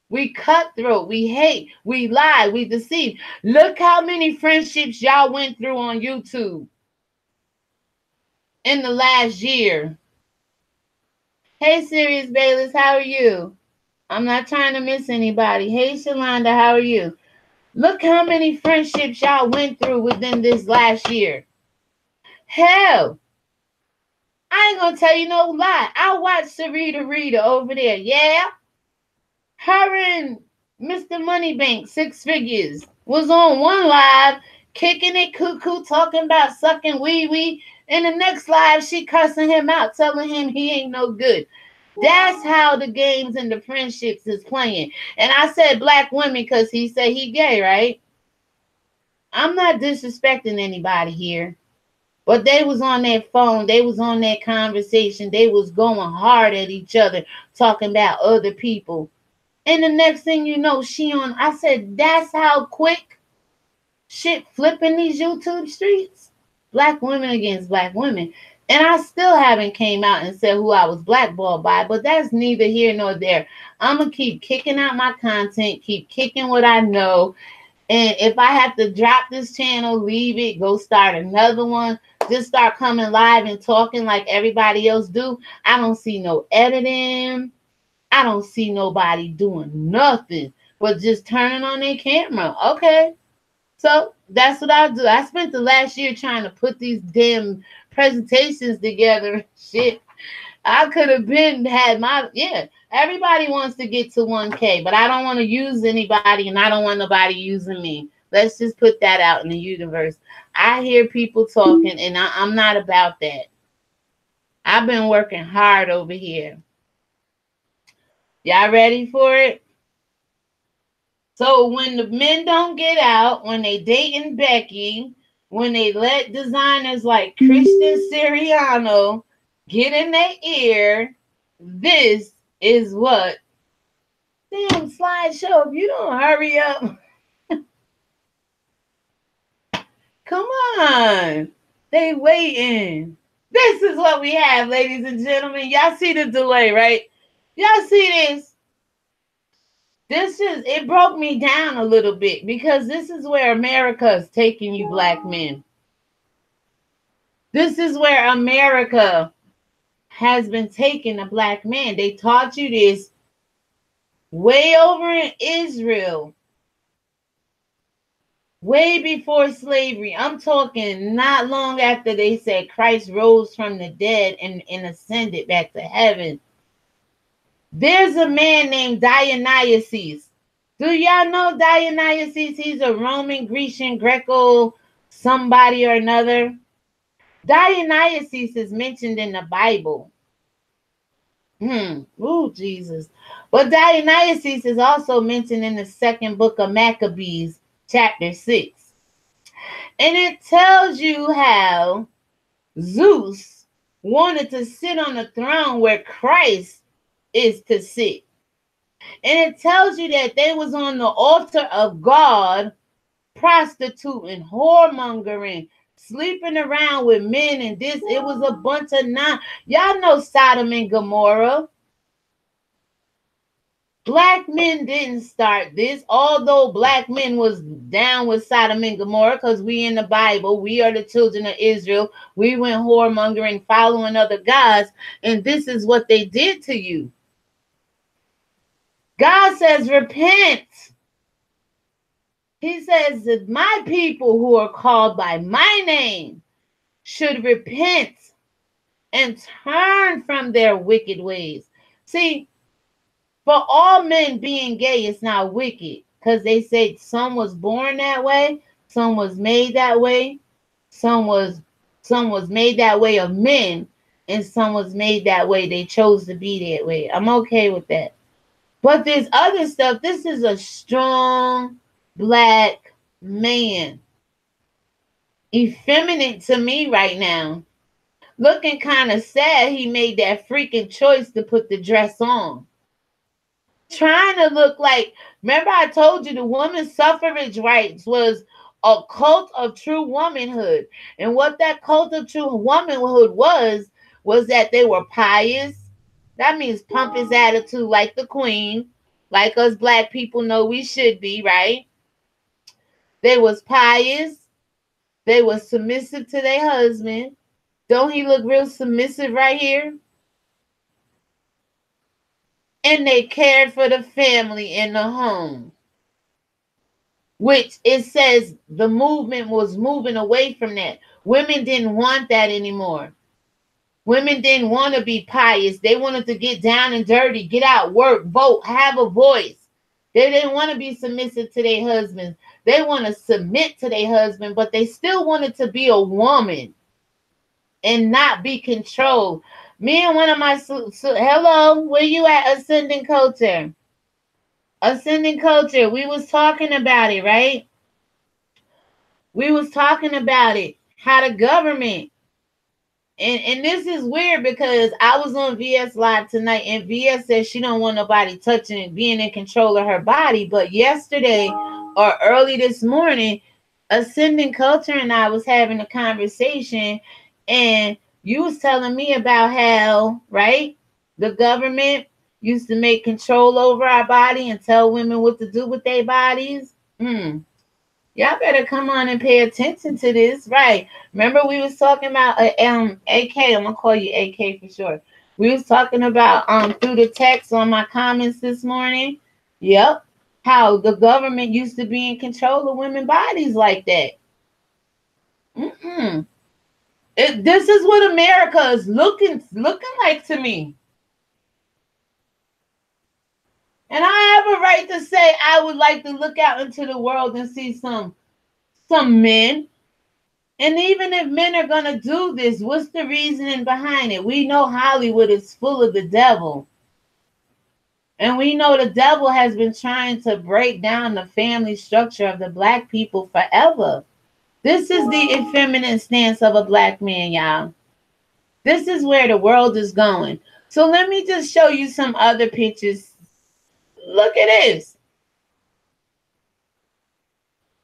We cutthroat, we hate, we lie, we deceive. Look how many friendships y'all went through on YouTube in the last year. Hey, Sirius Bayless, how are you? I'm not trying to miss anybody. Hey, Shalonda, how are you? Look how many friendships y'all went through within this last year. Hell, I ain't gonna tell you no lie. I watched Sarita Rita over there. Yeah, her and Mr. Moneybank, Six Figures, was on one live kicking it cuckoo, talking about sucking wee wee. In the next live, she cussing him out, telling him he ain't no good. That's how the games and the friendships is playing. And I said black women because he said he gay, right? I'm not disrespecting anybody here. But they was on that phone. They was on that conversation. They was going hard at each other, talking about other people. And the next thing you know, she on. I said, that's how quick shit flipping these YouTube streets. Black women against black women. And I still haven't came out and said who I was blackballed by, but that's neither here nor there. I'm going to keep kicking out my content, keep kicking what I know. And if I have to drop this channel, leave it, go start another one, just start coming live and talking like everybody else do. I don't see no editing. I don't see nobody doing nothing but just turning on their camera. Okay. So that's what I do. I spent the last year trying to put these damn presentations together. Shit. I could have had my, yeah. Everybody wants to get to 1K, but I don't want to use anybody and I don't want nobody using me. Let's just put that out in the universe. I hear people talking and I'm not about that. I've been working hard over here. Y'all ready for it? So when the men don't get out, when they dating Becky, when they let designers like Christian Siriano get in their ear, this is what. Damn, slideshow, if you don't hurry up. Come on. They waiting. This is what we have, ladies and gentlemen. Y'all see the delay, right? Y'all see this? It broke me down a little bit because this is where America is taking you black men. This is where America has been taking a black man. They taught you this way over in Israel, way before slavery. I'm talking not long after they said Christ rose from the dead and ascended back to heaven. There's a man named Dionysius. Do y'all know Dionysius? He's a Roman, Grecian, Greco, somebody or another. Dionysius is mentioned in the Bible. Oh, Jesus. But Dionysius is also mentioned in the second book of Maccabees, chapter 6. And it tells you how Zeus wanted to sit on the throne where Christ is to sit. And it tells you that they was on the altar of God, prostituting, whoremongering, sleeping around with men, and this, it was a bunch of y'all know Sodom and Gomorrah. Black men didn't start this, although black men was down with Sodom and Gomorrah because we in the Bible, we are the children of Israel. We went whoremongering, following other gods, and this is what they did to you. God says, repent. He says that my people who are called by my name should repent and turn from their wicked ways. See, for all men being gay is not wicked because they say some was born that way, some was made that way, some was made that way of men, and some was made that way. They chose to be that way. I'm okay with that. But there's other stuff. This is a strong black man. Effeminate to me right now. Looking kind of sad he made that freaking choice to put the dress on. trying to look like, remember I told you the women's suffrage rights was a cult of true womanhood. And what that cult of true womanhood was that they were pious. That means pump his attitude like the queen, like us black people know we should be, right? They was pious. They was submissive to their husband. Don't he look real submissive right here? And they cared for the family in the home, which it says the movement was moving away from that. Women didn't want that anymore. Women didn't want to be pious. They wanted to get down and dirty, get out, work, vote, have a voice. They didn't want to be submissive to their husbands. They want to submit to their husband, but they still wanted to be a woman and not be controlled. Me and one of my hello, where you at, Ascending Culture? Ascending Culture. We was talking about it, right? We was talking about it. How the government, and this is weird because I was on VS Live tonight, and VS says she don't want nobody touching and being in control of her body. But yesterday or early this morning, Ascending Culture and I was having a conversation, and you was telling me about how, right, the government used to make control over our body and tell women what to do with their bodies. Y'all better come on and pay attention to this, right? Remember we was talking about AK. I'm gonna call you AK for sure. We was talking about through the text on my comments this morning. Yep, how the government used to be in control of women's bodies like that. This is what America is looking like to me. And I have a right to say I would like to look out into the world and see some men. And even if men are going to do this, what's the reasoning behind it? We know Hollywood is full of the devil. And we know the devil has been trying to break down the family structure of the black people forever. This is the effeminate stance of a black man, y'all. This is where the world is going. So let me just show you some other pictures. Look at this.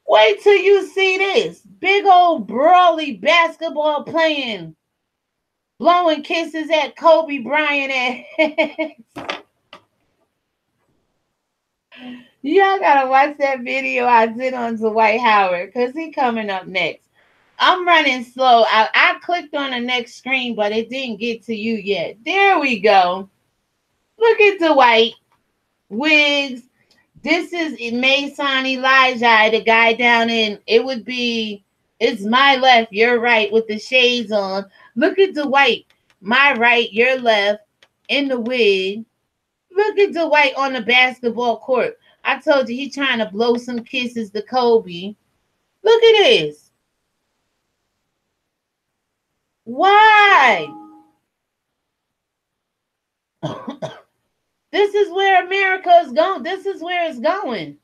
Wait till you see this. Big old brawly basketball playing, blowing kisses at Kobe Bryant. Y'all gotta watch that video I did on Dwight Howard because he coming up next. I'm running slow. I clicked on the next screen, but it didn't get to you yet. There we go. Look at Dwight. Wigs. This is Mason Elijah, the guy down in, it would be, it's my left, your right, with the shades on. Look at Dwight. My right, your left, in the wig. Look at Dwight on the basketball court. I told you he trying to blow some kisses to Kobe. Look at this. Why? This is where America is going. This is where it's going.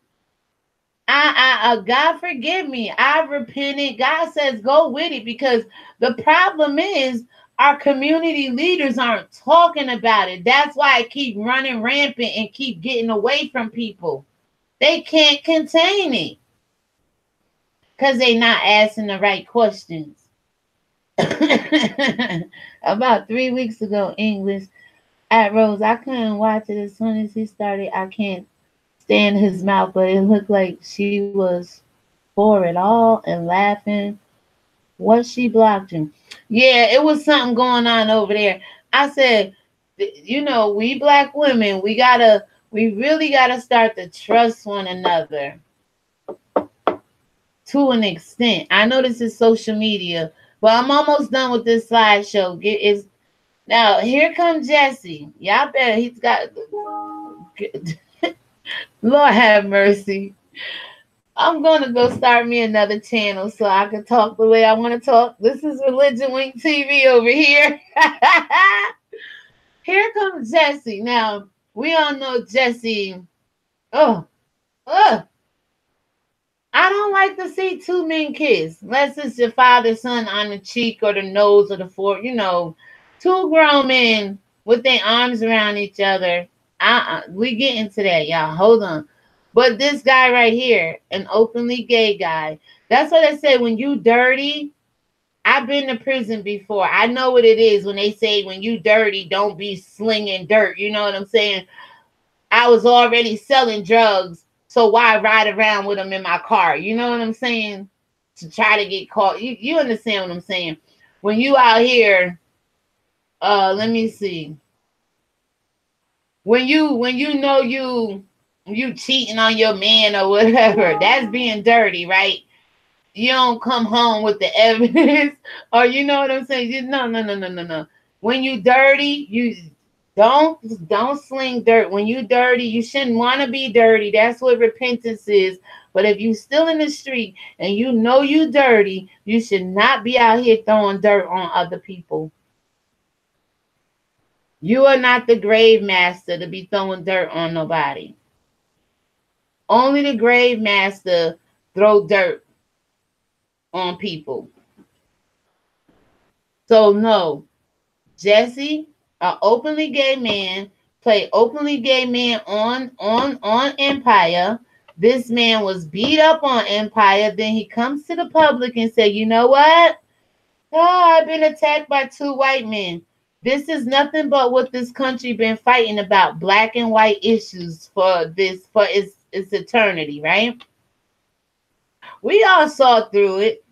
God forgive me. I repented. God says go with it because the problem is our community leaders aren't talking about it. That's why I keep running rampant and keep getting away from people. They can't contain it because they're not asking the right questions. About 3 weeks ago, English at Rose, I couldn't watch it as soon as he started. I can't stand his mouth, but it looked like she was for it all and laughing. What she blocked him? Yeah, it was something going on over there. I said, you know, we black women, we really gotta start to trust one another to an extent. I know this is social media, but I'm almost done with this slideshow. Now here comes Jesse. Y'all better. He's got. Lord have mercy. I'm gonna go start me another channel so I can talk the way I want to talk. This is Religion Wink TV over here. Here comes Jesse. Now we all know Jesse. I don't like to see two men kiss, unless it's your father, son on the cheek or the nose or the forehead. You know, two grown men with their arms around each other. We get into that, y'all. Hold on. But this guy right here, an openly gay guy. That's what I say. When you dirty, I've been to prison before. I know what it is when they say when you dirty, don't be slinging dirt. You know what I'm saying? I was already selling drugs, so why ride around with them in my car? You know what I'm saying? To try to get caught. You understand what I'm saying? When you out here, let me see. When you know you cheating on your man or whatever, that's being dirty, right? You don't come home with the evidence, or you know what I'm saying? No, no, no, no, no, no. When you dirty, you don't sling dirt. When you dirty, you shouldn't want to be dirty. That's what repentance is. But if you still in the street and you know you dirty, you should not be out here throwing dirt on other people. You are not the grave master to be throwing dirt on nobody. Only the grave master throw dirt on people. So no, Jesse, an openly gay man, played openly gay man on Empire. This man was beat up on Empire. Then he comes to the public and say, "You know what? Oh, I've been attacked by two white men. This is nothing but what this country been fighting about, black and white issues for its eternity, right? We all saw through it,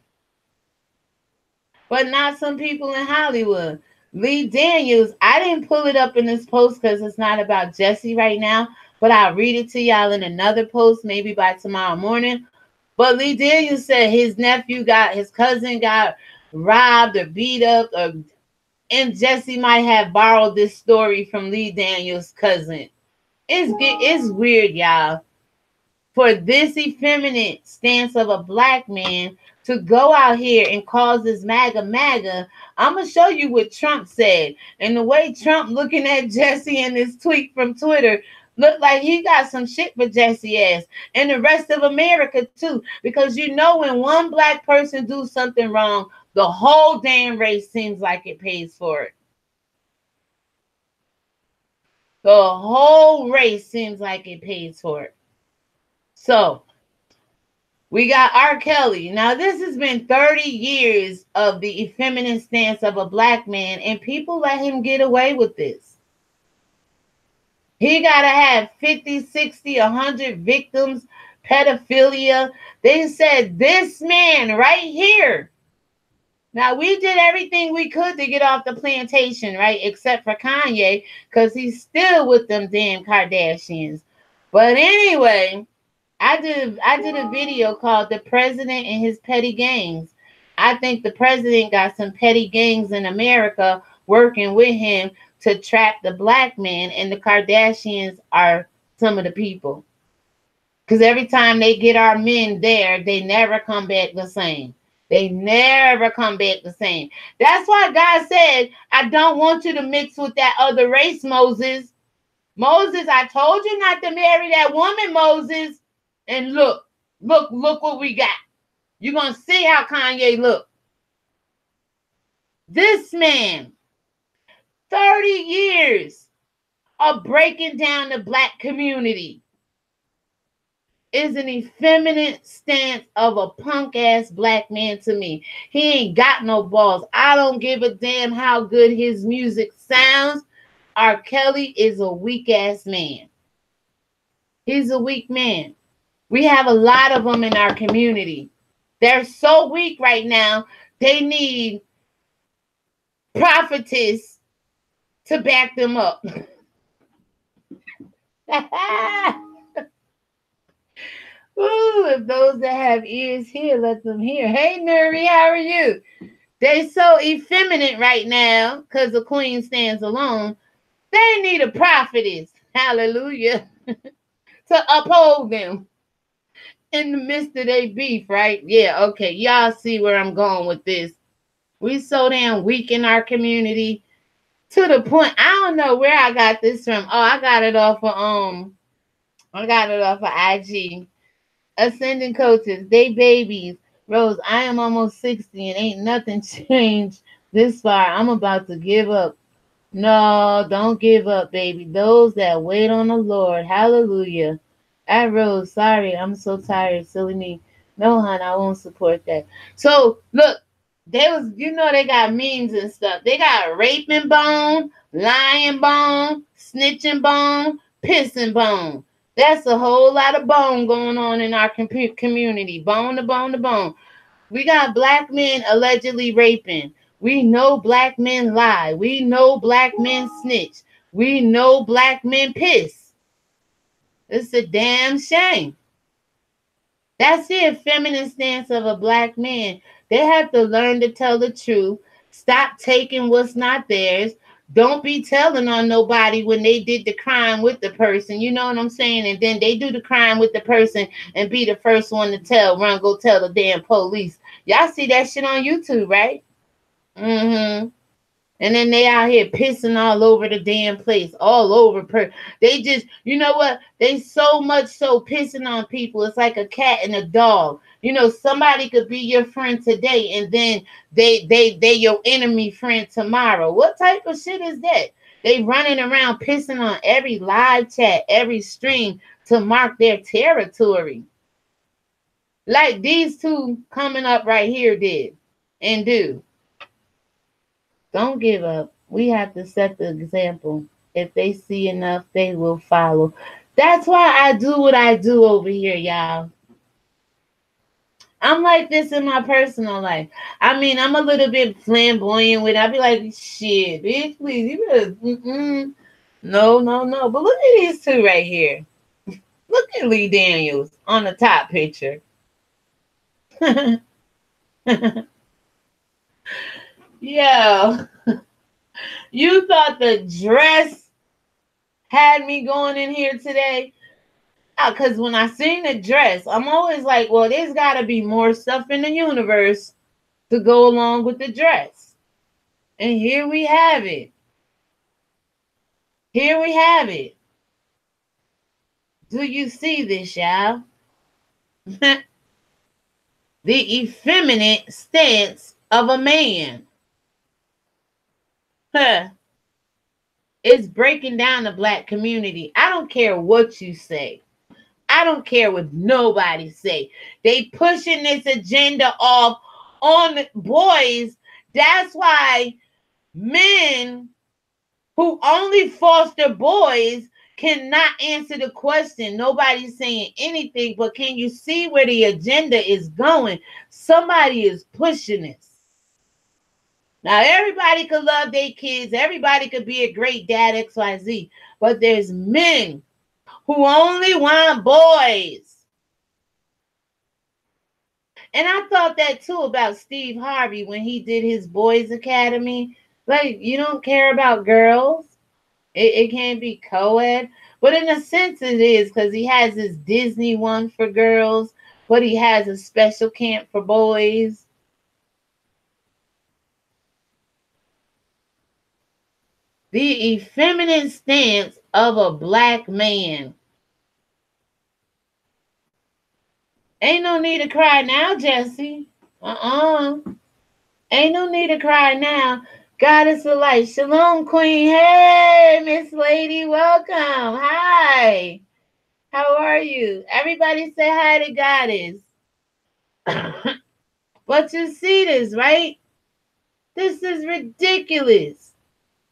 but not some people in Hollywood. Lee Daniels, I didn't pull it up in this post because it's not about Jesse right now, but I'll read it to y'all in another post, maybe by tomorrow morning. But Lee Daniels said his cousin got robbed or beat up, and Jesse might have borrowed this story from Lee Daniels' cousin. It's weird, y'all, for this effeminate stance of a black man to go out here and cause this MAGA. I'm going to show you what Trump said. And the way Trump looking at Jesse in this tweet from Twitter looked like he got some shit for Jesse ass. And the rest of America too. Because you know when one black person do something wrong, the whole damn race seems like it pays for it. The whole race seems like it pays for it. So, we got R. Kelly. Now, this has been 30 years of the effeminate stance of a black man, and people let him get away with this. He got to have 50, 60, 100 victims, pedophilia. They said this man right here. Now, we did everything we could to get off the plantation, right? Except for Kanye, because he's still with them damn Kardashians. But anyway, I did a video called "The President and His Petty Gangs." I think the president got some petty gangs in America working with him to trap the black man, and the Kardashians are some of the people. Because every time they get our men there, they never come back the same. They never come back the same. That's why God said, "I don't want you to mix with that other race, Moses. Moses, I told you not to marry that woman, Moses. And look what we got. You're going to see how Kanye look." This man, 30 years of breaking down the black community, is an effeminate stance of a punk-ass black man to me. He ain't got no balls. I don't give a damn how good his music sounds. R. Kelly is a weak-ass man. He's a weak man. We have a lot of them in our community. They're so weak right now, they need prophetess to back them up. Ooh, if those that have ears hear, let them hear. Hey, Nuri, how are you? They so effeminate right now because the queen stands alone. They need a prophetess, hallelujah, to uphold them in the midst of their beef, right? Yeah, okay. Y'all see where I'm going with this. We so damn weak in our community to the point. I don't know where I got this from. Oh, I got it off of IG. Ascending coaches, they babies. Rose, I am almost 60 and ain't nothing changed this far. I'm about to give up. No, don't give up, baby. Those that wait on the Lord. Hallelujah. I rose. Sorry, I'm so tired. Silly me. No, hon, I won't support that. So look, they was, they got memes and stuff. They got raping bone, lying bone, snitching bone, pissing bone. That's a whole lot of bone going on in our community. Bone to bone to bone. We got black men allegedly raping. We know black men lie. We know black men snitch. We know black men piss. It's a damn shame. That's the effeminate stance of a black man. They have to learn to tell the truth. Stop taking what's not theirs. Don't be telling on nobody when they did the crime with the person. You know what I'm saying? And then they do the crime with the person and be the first one to run, go tell the damn police. Y'all see that shit on YouTube, right? Mm-hmm. And then they out here pissing all over the damn place, all over. They just, you know what? They so much so pissing on people. It's like a cat and a dog. Somebody could be your friend today, and then they your enemy friend tomorrow. What type of shit is that? They running around pissing on every live chat, every stream to mark their territory. Like these two coming up right here did and do. Don't give up. We have to set the example. If they see enough, they will follow. That's why I do what I do over here, y'all. I'm like this in my personal life. I mean, I'm a little bit flamboyant with it. I be like, shit, bitch, please, you better, no, no, no. But look at these two right here. Look at Lee Daniels on the top picture. Yo, you thought the dress had me going in here today? Because when I seen the dress, I'm always like, well, there's got to be more stuff in the universe to go along with the dress. And here we have it. Here we have it. Do you see this, y'all? The effeminate stance of a man. Huh. It's breaking down the black community. I don't care what you say. I don't care what nobody say. They pushing this agenda off on boys. That's why men who only foster boys cannot answer the question. Nobody's saying anything, but can you see where the agenda is going? Somebody is pushing this. Now, everybody could love their kids. Everybody could be a great dad, XYZ. But there's men who only want boys. And I thought that too about Steve Harvey when he did his Boys Academy. Like, you don't care about girls. It can't be co-ed. But in a sense it is, because he has this Disney one for girls, but he has a special camp for boys. The effeminate stance of a black man. Ain't no need to cry now, Jesse. Ain't no need to cry now. Goddess of light. Shalom, Queen. Hey, Miss Lady. Welcome. Hi. How are you? Everybody say hi to Goddess. But you see this, right? This is ridiculous.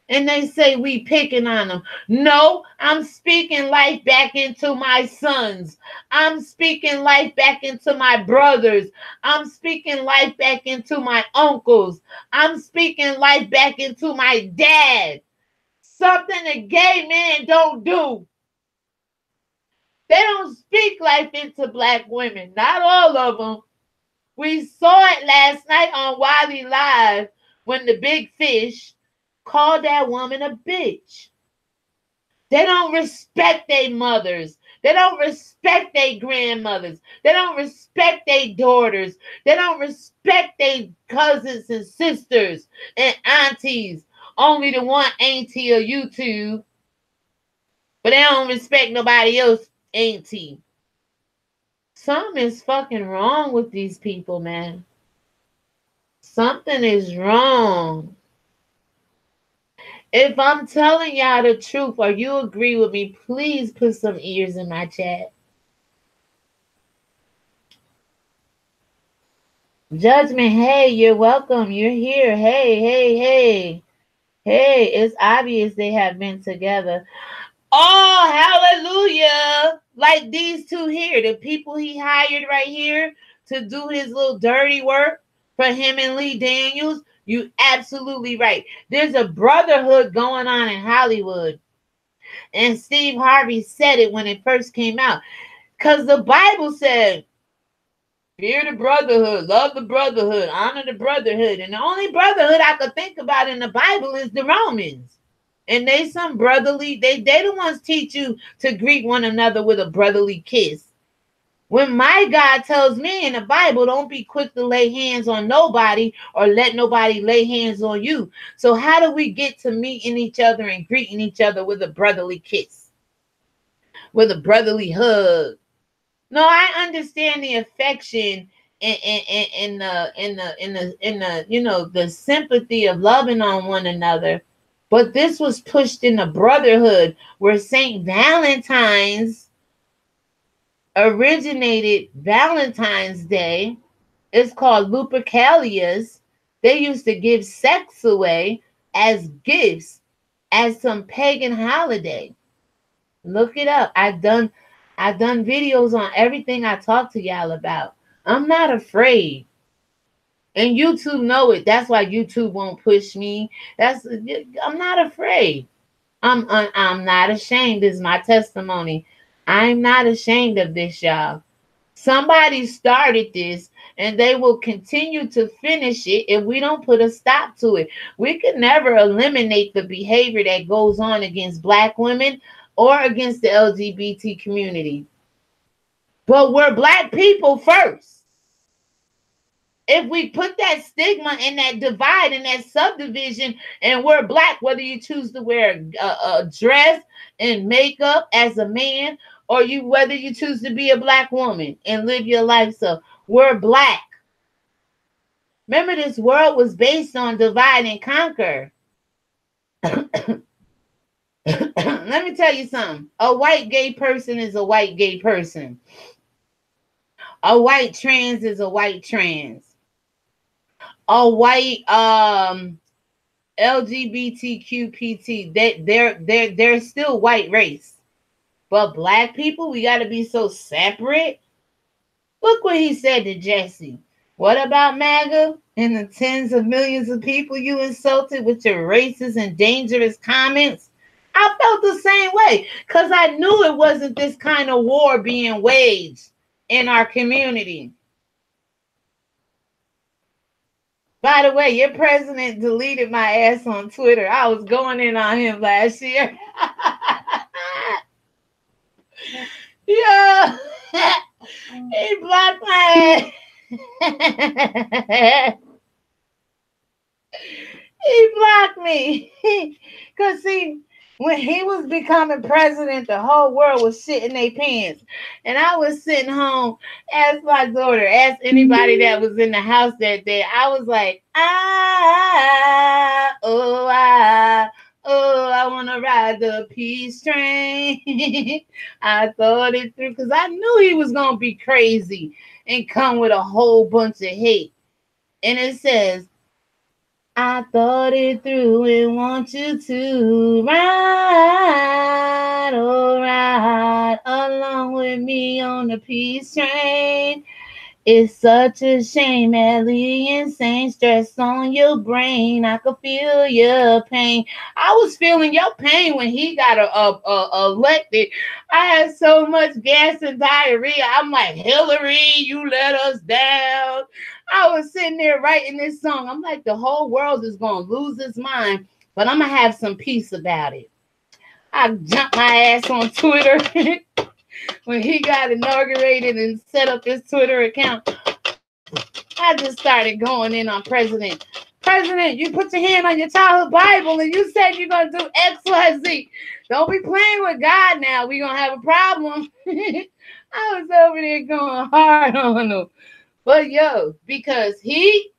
And they say we picking on them. No, I'm speaking life back into my sons. I'm speaking life back into my brothers. I'm speaking life back into my uncles. I'm speaking life back into my dad. Something that gay men don't do. They don't speak life into black women. Not all of them. We saw it last night on Wiley Live when the big fish called that woman a bitch. They don't respect their mothers. They don't respect their grandmothers. They don't respect their daughters. They don't respect their cousins and sisters and aunties. Only the one auntie of YouTube. But they don't respect nobody else auntie. Something is fucking wrong with these people, man. Something is wrong. If I'm telling y'all the truth or you agree with me, please put some ears in my chat. Judgment, hey, you're welcome. You're here. Hey, hey, hey. Hey, it's obvious they have been together. Oh, hallelujah. Like these two here, the people he hired right here to do his little dirty work for him and Lee Daniels. You absolutely right. There's a brotherhood going on in Hollywood. And Steve Harvey said it when it first came out. Because the Bible said, fear the brotherhood, love the brotherhood, honor the brotherhood. And the only brotherhood I could think about in the Bible is the Romans. And they some brotherly, they the ones teach you to greet one another with a brotherly kiss. When my God tells me in the Bible, don't be quick to lay hands on nobody or let nobody lay hands on you. So how do we get to meeting each other and greeting each other with a brotherly kiss? With a brotherly hug? No, I understand the affection and the sympathy of loving on one another. But this was pushed in the brotherhood where Saint Valentine's originated. Valentine's Day. It's called Lupercalias. They used to give sex away as gifts as some pagan holiday. Look it up. I've done videos on everything I talk to y'all about. I'm not afraid. And YouTube know it. That's why YouTube won't push me. I'm not afraid. I'm not ashamed. This is my testimony. I'm not ashamed of this, y'all. Somebody started this and they will continue to finish it if we don't put a stop to it. We can never eliminate the behavior that goes on against Black women or against the LGBT community. But we're Black people first. If we put that stigma and that divide and that subdivision, and we're Black, whether you choose to wear a dress and makeup as a man, or whether you choose to be a Black woman and live your life, so we're Black. Remember, this world was based on divide and conquer. Let me tell you something. A white gay person is a white gay person. A white trans is a white trans. A white LGBTQPT, they're still white race. But Black people, we got to be so separate. Look what he said to Jesse. What about MAGA and the tens of millions of people you insulted with your racist and dangerous comments? I felt the same way because I knew it wasn't this kind of war being waged in our community. By the way, your president deleted my ass on Twitter. I was going in on him last year. Yeah. He blocked my ass. He blocked me. Because, see, when he was becoming president, the whole world was shitting their pants. And I was sitting home, ask my daughter, ask anybody that was in the house that day. I was like, I want to ride the peace train. I thought it through because I knew he was going to be crazy and come with a whole bunch of hate. And it says, I thought it through and want you to ride, oh, ride along with me on the peace train. It's such a shame, Ellie, insane stress on your brain. I could feel your pain. I was feeling your pain when he got elected. I had so much gas and diarrhea. I'm like, Hillary, you let us down. I was sitting there writing this song. I'm like, the whole world is going to lose its mind, but I'm going to have some peace about it. I jumped my ass on Twitter. When he got inaugurated and set up his Twitter account, I just started going in on President. President, you put your hand on your childhood Bible and you said you're going to do X, Y, Z. Don't be playing with God now. We're going to have a problem. I was over there going hard on him. But, because he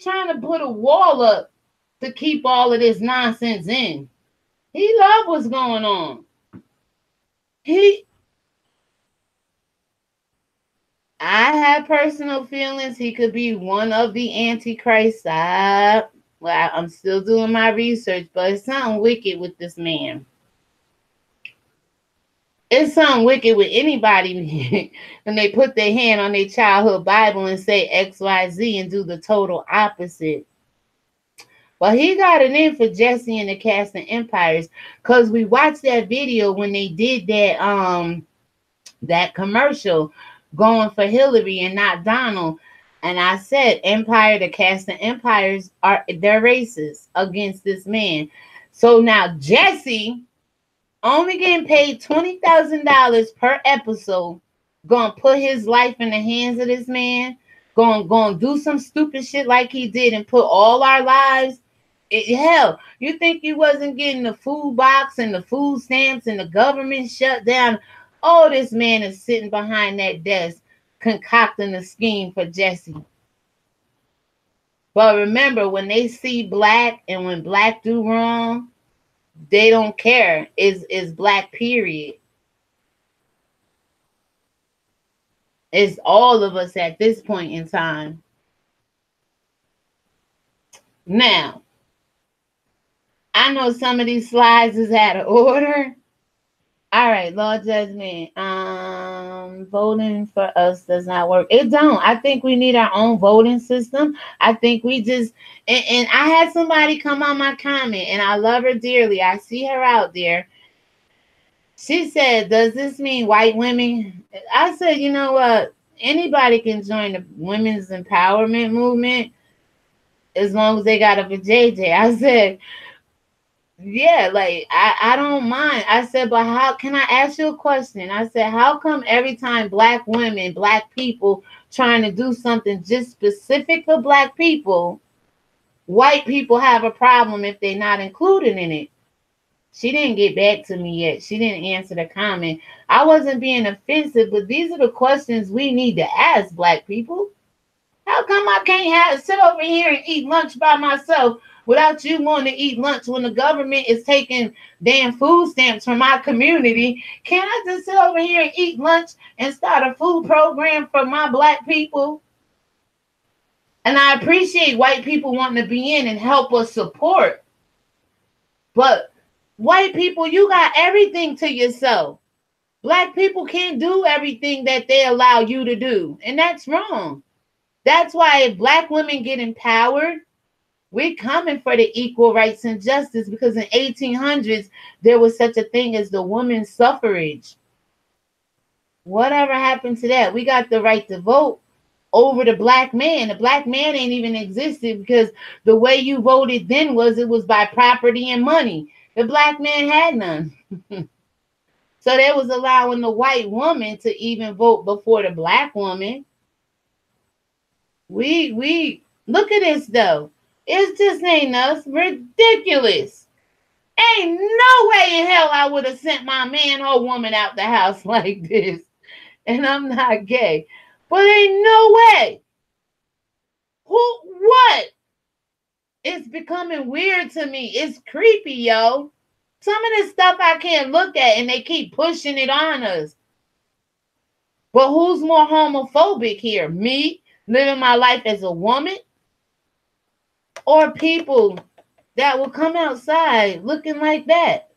trying to put a wall up to keep all of this nonsense in. He loved what's going on. He I have personal feelings he could be one of the antichrist. I'm still doing my research, but it's something wicked with this man. It's something wicked with anybody when they put their hand on their childhood Bible and say XYZ and do the total opposite. Well, he got an in for Jesse and the Casting Empires because we watched that video when they did that commercial going for Hillary and not Donald. And I said, Empire, the Casting Empires they're racist against this man. So now Jesse only getting paid $20,000 per episode, gonna put his life in the hands of this man, gonna do some stupid shit like he did and put all our lives. Hell, you think you wasn't getting the food box and the food stamps and the government shut down? Oh, this man is sitting behind that desk concocting a scheme for Jesse. But remember, when they see black and when black do wrong, they don't care. Is black, period. It's all of us at this point in time. Now, I know some of these slides is out of order. All right, Lord Judgment. Voting for us does not work. It don't. I think we need our own voting system. I think we just and I had somebody come on my comment, and I love her dearly. I see her out there. She said, "Does this mean white women?" I said, "You know what? Anybody can join the women's empowerment movement as long as they got a vajayjay." I said, yeah, like I don't mind. I said, but how can I ask you a question? I said, how come every time black women, black people trying to do something just specific for black people, white people have a problem if they're not included in it? She didn't get back to me yet. She didn't answer the comment. I wasn't being offensive, but these are the questions we need to ask black people. How come I can't sit over here and eat lunch by myself without you wanting to eat lunch when the government is taking damn food stamps from my community? Can't I just sit over here and eat lunch and start a food program for my black people? And I appreciate white people wanting to be in and help us support. But white people, you got everything to yourself. Black people can't do everything that they allow you to do. And that's wrong. That's why if black women get empowered, we're coming for the equal rights and justice, because in 1800s, there was such a thing as the women's suffrage. Whatever happened to that? We got the right to vote over the black man. The black man ain't even existed because the way you voted then it was by property and money. The black man had none. So they was allowing the white woman to even vote before the black woman. We look at this though. It just ain't us. Ridiculous. Ain't no way in hell I would have sent my man or woman out the house like this. And I'm not gay. But ain't no way. What? It's becoming weird to me. It's creepy, yo. Some of this stuff I can't look at and they keep pushing it on us. But who's more homophobic here? Me? Living my life as a woman, or people that will come outside looking like that?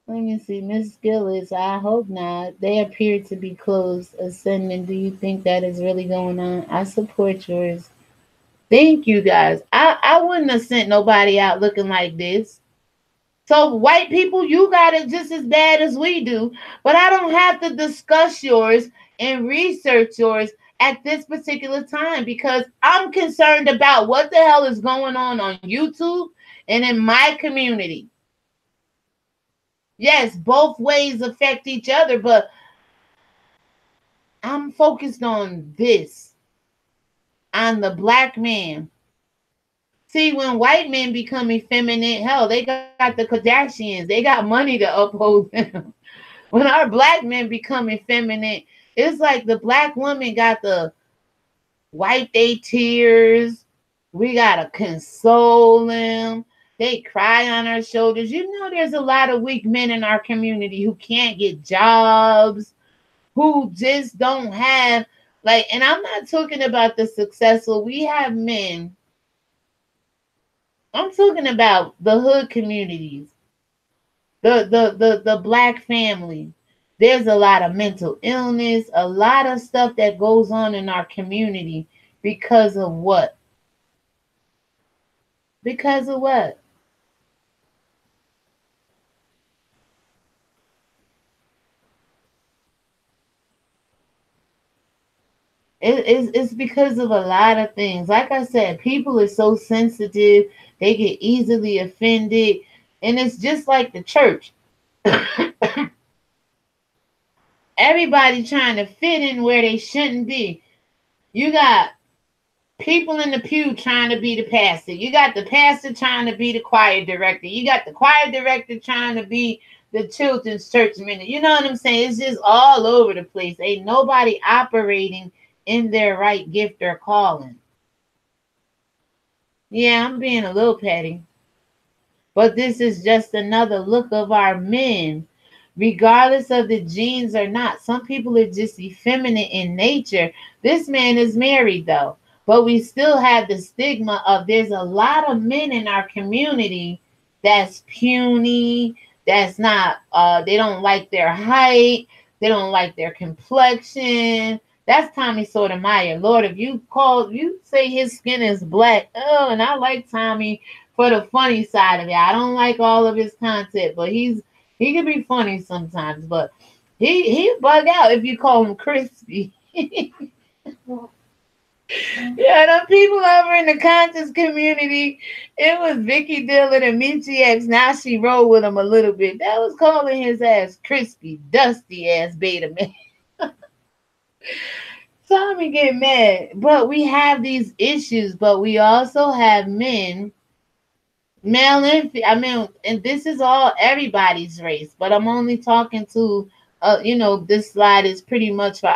Let me see, Miss Gillis. I hope not. They appear to be closed. Ascending. Do you think that is really going on? I support yours. Thank you, guys. I wouldn't have sent nobody out looking like this. So white people, you got it just as bad as we do, but I don't have to discuss yours and research yours at this particular time because I'm concerned about what the hell is going on YouTube and in my community. Yes, both ways affect each other, but I'm focused on this, on the black man. See, when white men become effeminate, hell, they got the Kardashians. They got money to uphold them. When our black men become effeminate, it's like the black woman got the wipe their tears. We gotta console them. They cry on our shoulders. You know, there's a lot of weak men in our community who can't get jobs, who just don't have like, and I'm not talking about the successful. We have men. I'm talking about the hood communities, the black family. There's a lot of mental illness, a lot of stuff that goes on in our community because of what? Because of what? It's because of a lot of things. Like I said, people are so sensitive, they get easily offended. And it's just like the church. Everybody trying to fit in where they shouldn't be. You got people in the pew trying to be the pastor. You got the pastor trying to be the choir director. You got the choir director trying to be the children's church minister. You know what I'm saying? It's just all over the place. Ain't nobody operating in their right gift or calling. Yeah, I'm being a little petty. But this is just another look of our men, regardless of the genes or not. Some people are just effeminate in nature. This man is married though, but we still have the stigma of there's a lot of men in our community that's puny, that's not they don't like their height, they don't like their complexion. That's Tommy Sotomayor. Lord, if you say his skin is black, oh, and I like Tommy for the funny side of it. I don't like all of his content, but he can be funny sometimes. But he bug out if you call him crispy. Yeah, the people over in the conscious community, it was Vicky Dillon and Michi X. Now she rolled with him a little bit. That was calling his ass crispy, dusty ass beta man. Tommy get mad. But we have these issues, but we also have men, male and I mean, and this is all everybody's race, but I'm only talking to, this slide is pretty much for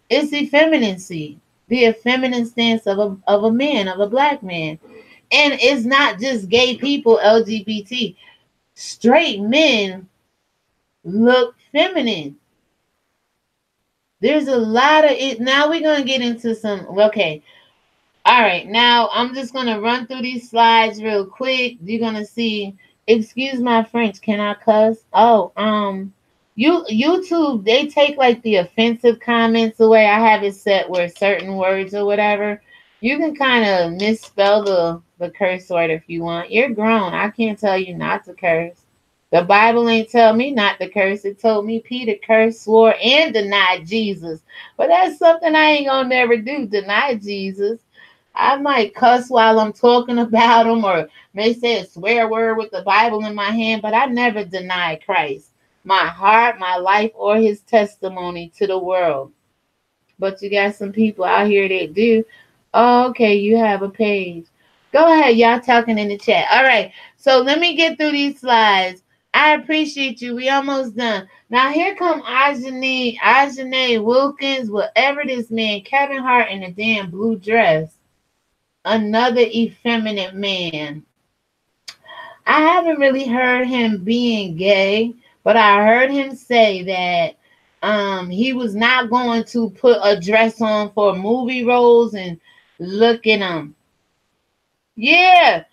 it's effeminacy, the effeminate stance of a man, of a black man, and it's not just gay people, LGBT, straight men look feminine. There's a lot of it. Now we're gonna get into some. Okay, all right, now I'm just gonna run through these slides real quick. You're gonna see. Excuse my French. Can I cuss? Oh, YouTube they take like the offensive comments away. I have it set where certain words or whatever. You can kind of misspell the curse word if you want. You're grown. I can't tell you not to curse. The Bible ain't tell me not to curse. It told me Peter cursed, swore, and denied Jesus. But that's something I ain't gonna never do. Deny Jesus. I might cuss while I'm talking about him or may say a swear word with the Bible in my hand, but I never deny Christ, my heart, my life, or his testimony to the world. But you got some people out here that do. Oh, okay, you have a page. Go ahead, y'all talking in the chat. All right, so let me get through these slides. I appreciate you. We almost done. Now here come Ajane Wilkins, whatever this man, Kevin Hart in a damn blue dress. Another effeminate man. I haven't really heard him being gay, but I heard him say that he was not going to put a dress on for movie roles, and look at him. Yeah,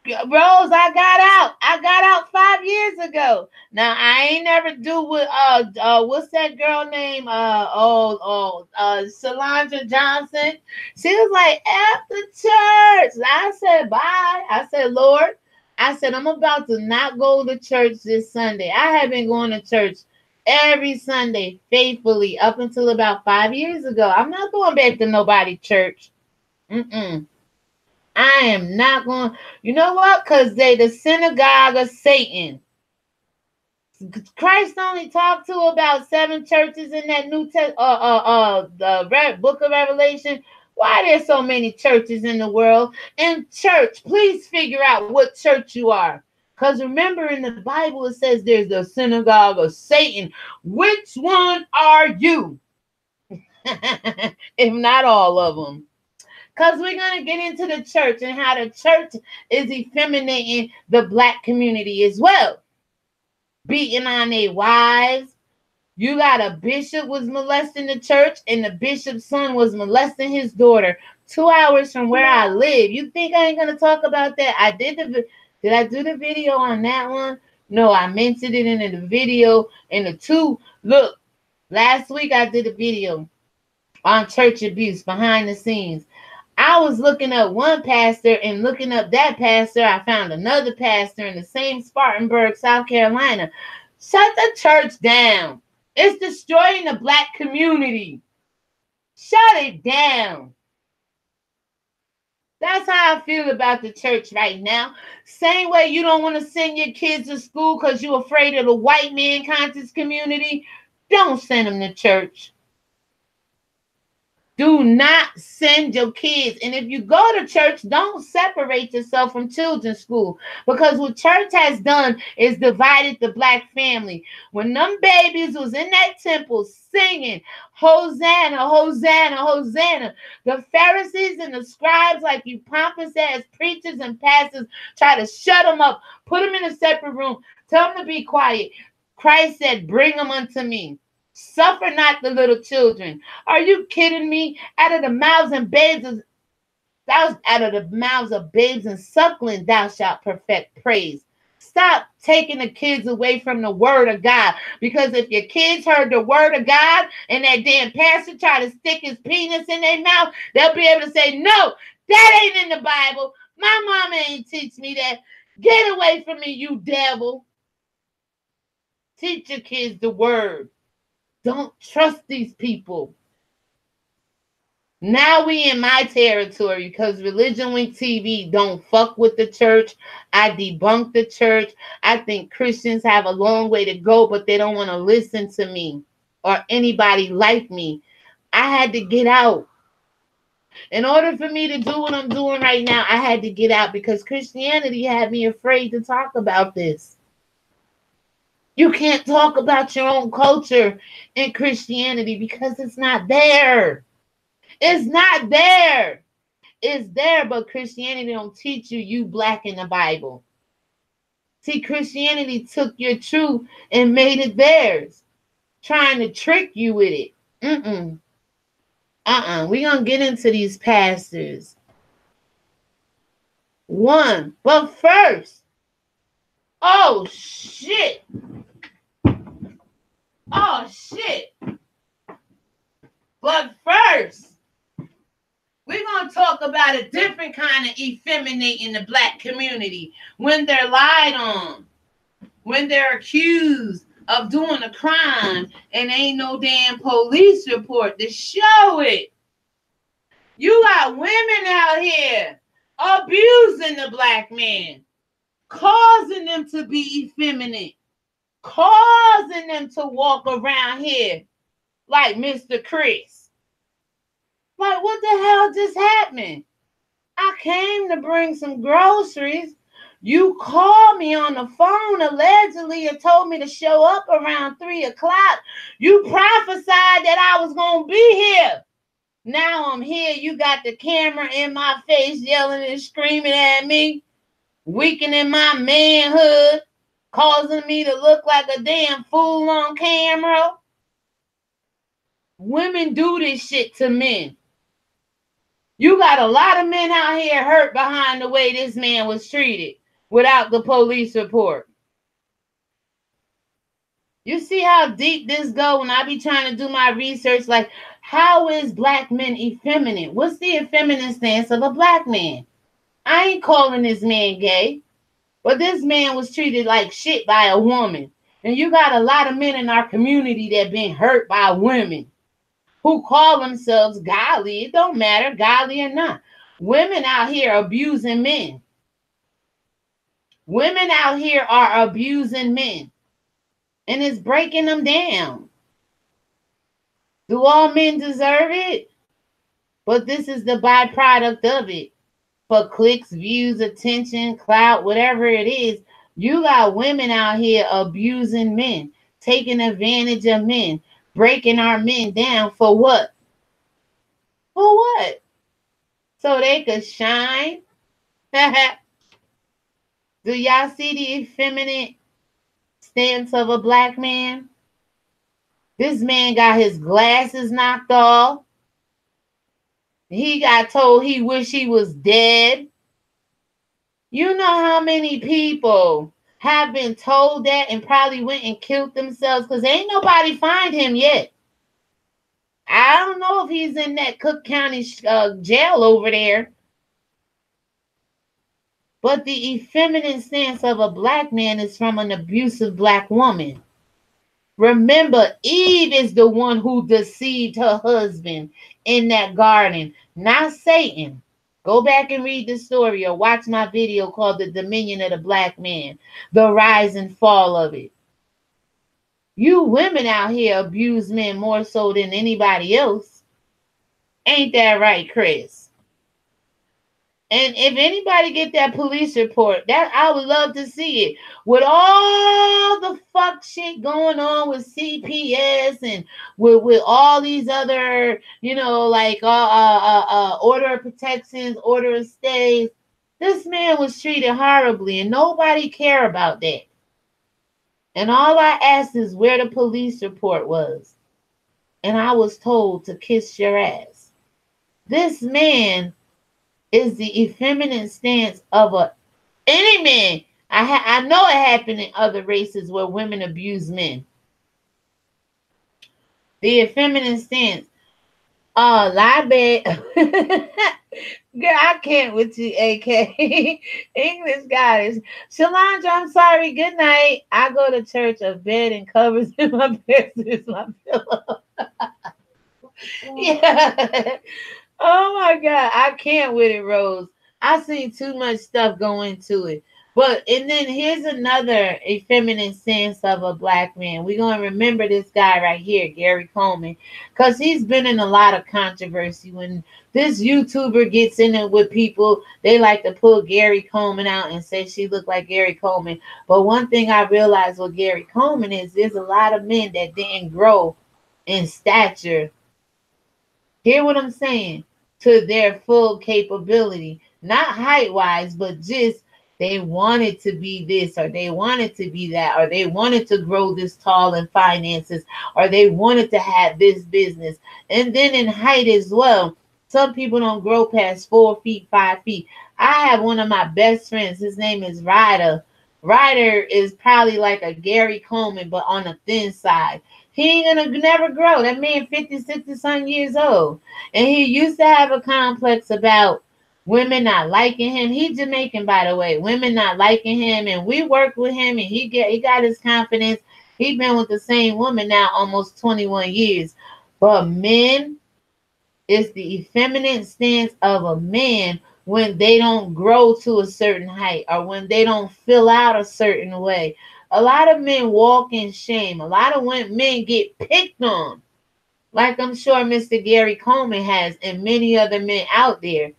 Rose, I got out. I got out 5 years ago. Now I ain't never do with what's that girl name? Solange Johnson. She was like, after church. I said bye. I said, Lord, I said I'm about to not go to church this Sunday. I have been going to church every Sunday faithfully up until about 5 years ago. I'm not going back to nobody church. Mm-mm. I am not going. You know what? Because they the synagogue of Satan. Christ only talked to about 7 churches in that book of Revelation. Why there's so many churches in the world? And church, please figure out what church you are. Because remember in the Bible it says there's the synagogue of Satan. Which one are you? If not all of them. Because we're going to get into the church and how the church is effeminating the black community as well. Beating on their wives. You got a bishop was molesting the church, and the bishop's son was molesting his daughter 2 hours from where I live. You think I ain't going to talk about that? Did I do the video on that one? No, I mentioned it in the video. And the two, look, last week I did a video on church abuse behind the scenes. I was looking up one pastor, and looking up that pastor, I found another pastor in the same Spartanburg, South Carolina. Shut the church down. It's destroying the black community. Shut it down. That's how I feel about the church right now. Same way you don't want to send your kids to school because you're afraid of the white man conscious community. Don't send them to church. Do not send your kids. And if you go to church, don't separate yourself from children's school. Because what church has done is divided the black family. When them babies was in that temple singing, Hosanna, Hosanna, Hosanna, the Pharisees and the scribes, like you pompous ass preachers and pastors, try to shut them up, put them in a separate room, tell them to be quiet. Christ said, bring them unto me. Suffer not the little children. Are you kidding me? Out of the mouths of babes and suckling, thou shalt perfect praise. Stop taking the kids away from the word of God. Because if your kids heard the word of God and that damn pastor try to stick his penis in their mouth, they'll be able to say, no, that ain't in the Bible. My mama ain't teach me that. Get away from me, you devil. Teach your kids the word. Don't trust these people. Now we in my territory because Religion Week TV don't fuck with the church. I debunk the church. I think Christians have a long way to go, but they don't want to listen to me or anybody like me. I had to get out. In order for me to do what I'm doing right now, I had to get out because Christianity had me afraid to talk about this. You can't talk about your own culture in Christianity because it's not there. It's not there. It's there, but Christianity don't teach you black in the Bible. See, Christianity took your truth and made it theirs, trying to trick you with it. We're going to get into these pastors. But first, oh, shit. But first, we're going to talk about a different kind of effeminate in the black community. When they're lied on, when they're accused of doing a crime and ain't no damn police report to show it. You got women out here abusing the black man, causing them to be effeminate, causing them to walk around here like Mr. Chris. Like, what the hell just happened? I came to bring some groceries. You called me on the phone allegedly and told me to show up around 3 o'clock. You prophesied that I was going to be here. Now I'm here. You got the camera in my face yelling and screaming at me, weakening my manhood, causing me to look like a damn fool on camera. Women do this shit to men. You got a lot of men out here hurt behind the way this man was treated without the police report. You see how deep this go when I be trying to do my research? Like, how is black men effeminate? What's the effeminate stance of a black man? I ain't calling this man gay, but this man was treated like shit by a woman. And you got a lot of men in our community that been hurt by women who call themselves godly. It don't matter, godly or not. Women out here abusing men. Women out here are abusing men. And it's breaking them down. Do all men deserve it? But this is the byproduct of it. For clicks, views, attention, clout, whatever it is, You got women out here abusing men, taking advantage of men, breaking our men down for what? For what? So they could shine? Do y'all see the effeminate stance of a black man? This man got his glasses knocked off. He got told he wish he was dead. You know how many people have been told that and probably went and killed themselves because ain't nobody find him yet. I don't know if he's in that Cook County jail over there. But the effeminate stance of a black man is from an abusive black woman. Remember, Eve is the one who deceived her husband in that garden, not Satan. Go back and read the story or watch my video called The Dominion of the Black Man, the rise and fall of it. You women out here abuse men more so than anybody else. Ain't that right, Chris? And if anybody get that police report, that I would love to see it. With all the fuck shit going on with CPS and with all these other, like order of protections, order of stays, this man was treated horribly and nobody care about that. And all I asked is where the police report was. And I was told to kiss your ass. This man is the effeminate stance of any man. I know it happened in other races where women abuse men. The effeminate stance. Oh, lie bad. Girl, I can't with you, AK. English goddess. Shalandra, I'm sorry. Good night. I go to church, a bed and covers in my bed is my pillow. Yeah. Oh my God, I can't with it, Rose. I seen too much stuff go into it. And then here's another effeminate sense of a black man. We're going to remember this guy right here, Gary Coleman, because he's been in a lot of controversy. When this YouTuber gets in it with people, they like to pull Gary Coleman out and say she looked like Gary Coleman. But one thing I realized with Gary Coleman is there's a lot of men that didn't grow in stature. Hear what I'm saying? To their full capability. Not height-wise, but just they wanted to be this, or they wanted to be that, or they wanted to grow this tall in finances, or they wanted to have this business. And then in height as well, some people don't grow past 4 feet, 5 feet. I have one of my best friends. His name is Ryder. Ryder is probably like a Gary Coleman, but on the thin side. He ain't gonna never grow. That man 50, 60 some years old. And he used to have a complex about women not liking him. He's Jamaican, by the way. Women not liking him. And we worked with him and he got his confidence. He's been with the same woman now almost 21 years. But men, it's the effeminate stance of a man when they don't grow to a certain height or when they don't fill out a certain way. A lot of men walk in shame. A lot of men get picked on. Like I'm sure Mr. Gary Coleman has and many other men out there.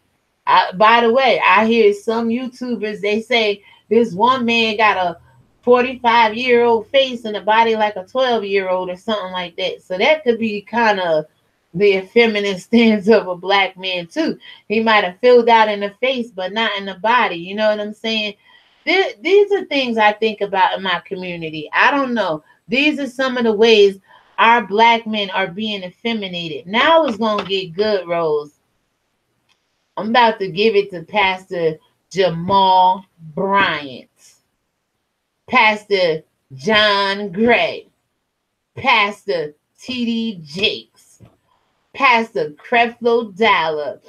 By the way, I hear some YouTubers, they say this one man got a 45-year-old face and a body like a 12-year-old or something like that. So that could be kind of the effeminate stance of a black man too. He might have filled out in the face, but not in the body. You know what I'm saying? These are things I think about in my community. I don't know. These are some of the ways our black men are being effeminated. Now it's going to get good, Rose. I'm about to give it to Pastor Jamal Bryant, Pastor John Gray, Pastor T.D. Jakes, Pastor Creflo Dollar,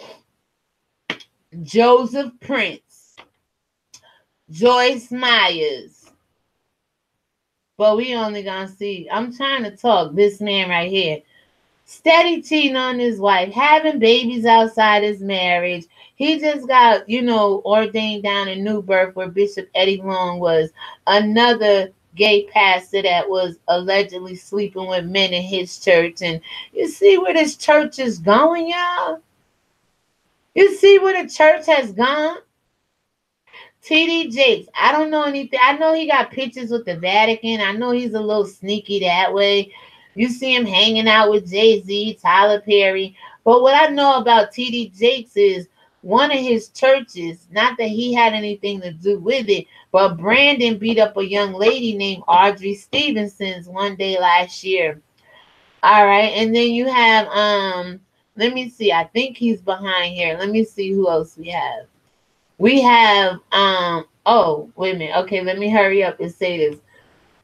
Joseph Prince, Joyce Myers. But we only gonna see. I'm trying to talk. This man right here. Steady cheating on his wife, having babies outside his marriage. He just got, ordained down in New Birth where Bishop Eddie Long was. Another gay pastor that was allegedly sleeping with men in his church. And you see where this church is going, y'all? You see where the church has gone? TD Jakes. I don't know anything. I know he got pictures with the Vatican. I know he's a little sneaky that way. You see him hanging out with Jay-Z, Tyler Perry. But what I know about TD Jakes is one of his churches, not that he had anything to do with it, but Brandon beat up a young lady named Audrey Stevenson's one day last year. All right. And then you have let me see. I think he's behind here. Let me see who else we have. We have oh, wait a minute. Okay, let me hurry up and say this.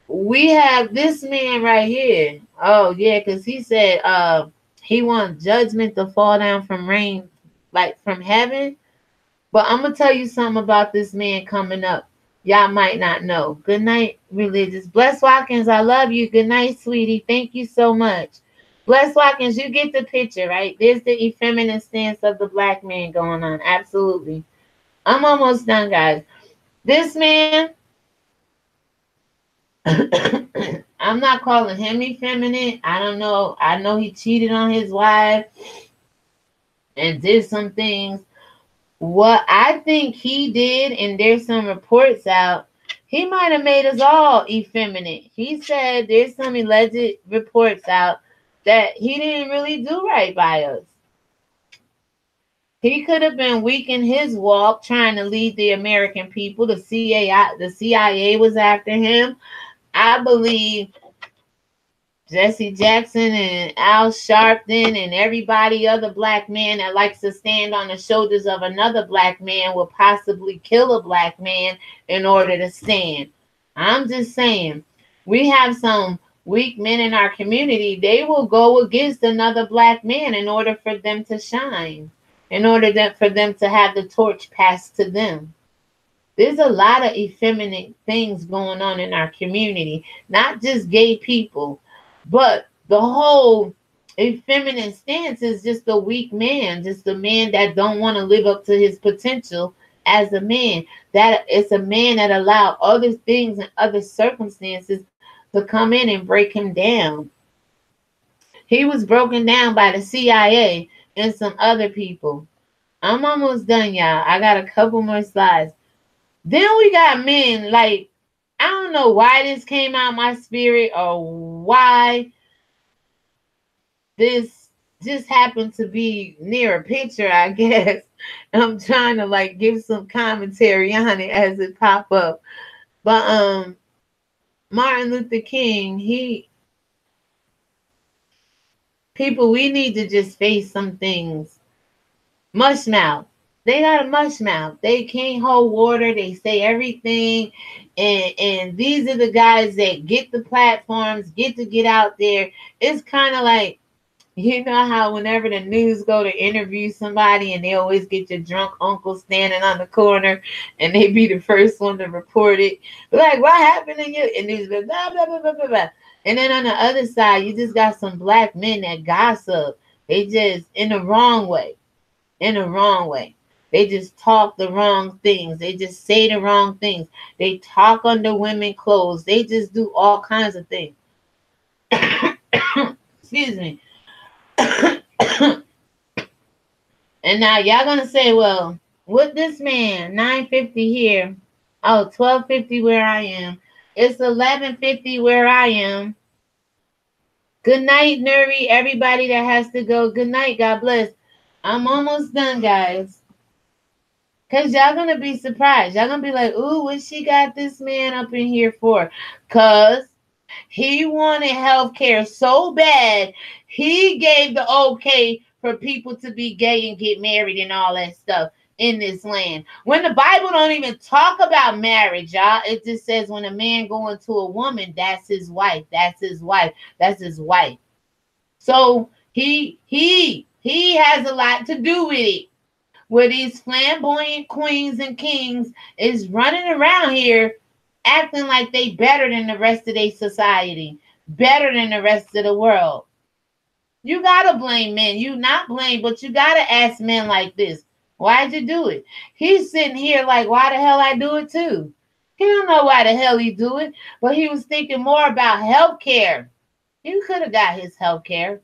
We have this man right here. Oh, yeah, because he said he wants judgment to fall down from rain, like from heaven. But I'm gonna tell you something about this man coming up. Y'all might not know. Good night, religious. Bless Watkins, I love you. Good night, sweetie. Thank you so much. Bless Watkins, you get the picture, right? There's the effeminate stance of the black man going on. Absolutely. I'm almost done, guys. This man, I'm not calling him effeminate. I don't know. I know he cheated on his wife and did some things. What I think he did, and there's some reports out, he might have made us all effeminate. He said there's some alleged reports out that he didn't really do right by us. He could have been weak in his walk trying to lead the American people. The CIA was after him. I believe Jesse Jackson and Al Sharpton and everybody other black man that likes to stand on the shoulders of another black man will possibly kill a black man in order to stand. I'm just saying, we have some weak men in our community. They will go against another black man in order for them to shine, in order for them to have the torch passed to them. There's a lot of effeminate things going on in our community, not just gay people, but the whole effeminate stance is just a weak man, just a man that don't want to live up to his potential as a man. That it's a man that allowed other things and other circumstances to come in and break him down. He was broken down by the CIA and some other people. I'm almost done, y'all. I got a couple more slides. Then we got men, like, I don't know why this came out my spirit or why this just happened to be near a picture, I guess. I'm trying to like give some commentary on it as it pop up. But Martin Luther King, people, we need to just face some things. Mush mouth. They got a mush mouth. They can't hold water. They say everything. And these are the guys that get the platforms, get out there. It's kind of like, you know how whenever the news go to interview somebody and they always get your drunk uncle standing on the corner and they be the first one to report it. Like, what happened to you? And news goes, blah, blah, blah, blah, blah, blah. And then on the other side, you just got some black men that gossip. They just, in the wrong way. In the wrong way. They just talk the wrong things. They just say the wrong things. They talk under women's clothes. They just do all kinds of things. Excuse me. And now y'all gonna say, well, with this man, 950 here. Oh, 1250 where I am. It's 1150 where I am. Good night, Nuri. Everybody that has to go. Good night. God bless. I'm almost done, guys. Because y'all going to be surprised. Y'all going to be like, ooh, what she got this man up in here for? Because he wanted health care so bad, he gave the okay for people to be gay and get married and all that stuff in this land. When the Bible don't even talk about marriage, y'all, it just says when a man go into a woman, that's his wife. That's his wife. That's his wife. So he has a lot to do with it. Where these flamboyant queens and kings is running around here acting like they better than the rest of their society, better than the rest of the world. You gotta blame men. You not blame, but you gotta ask men like this. Why'd you do it? He's sitting here like, why the hell I do it too? He don't know why the hell he do it, but he was thinking more about health care. He could have got his health care.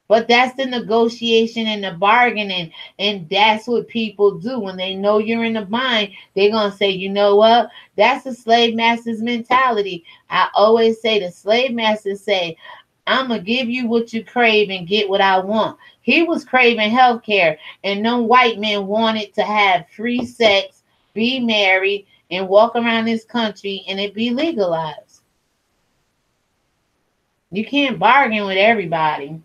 But that's the negotiation and the bargaining. And that's what people do. When they know you're in a bind, they're going to say, you know what? That's the slave master's mentality. I always say the slave masters say, I'm going to give you what you crave and get what I want. He was craving health care, and no white men wanted to have free sex, be married, and walk around this country and it be legalized. You can't bargain with everybody.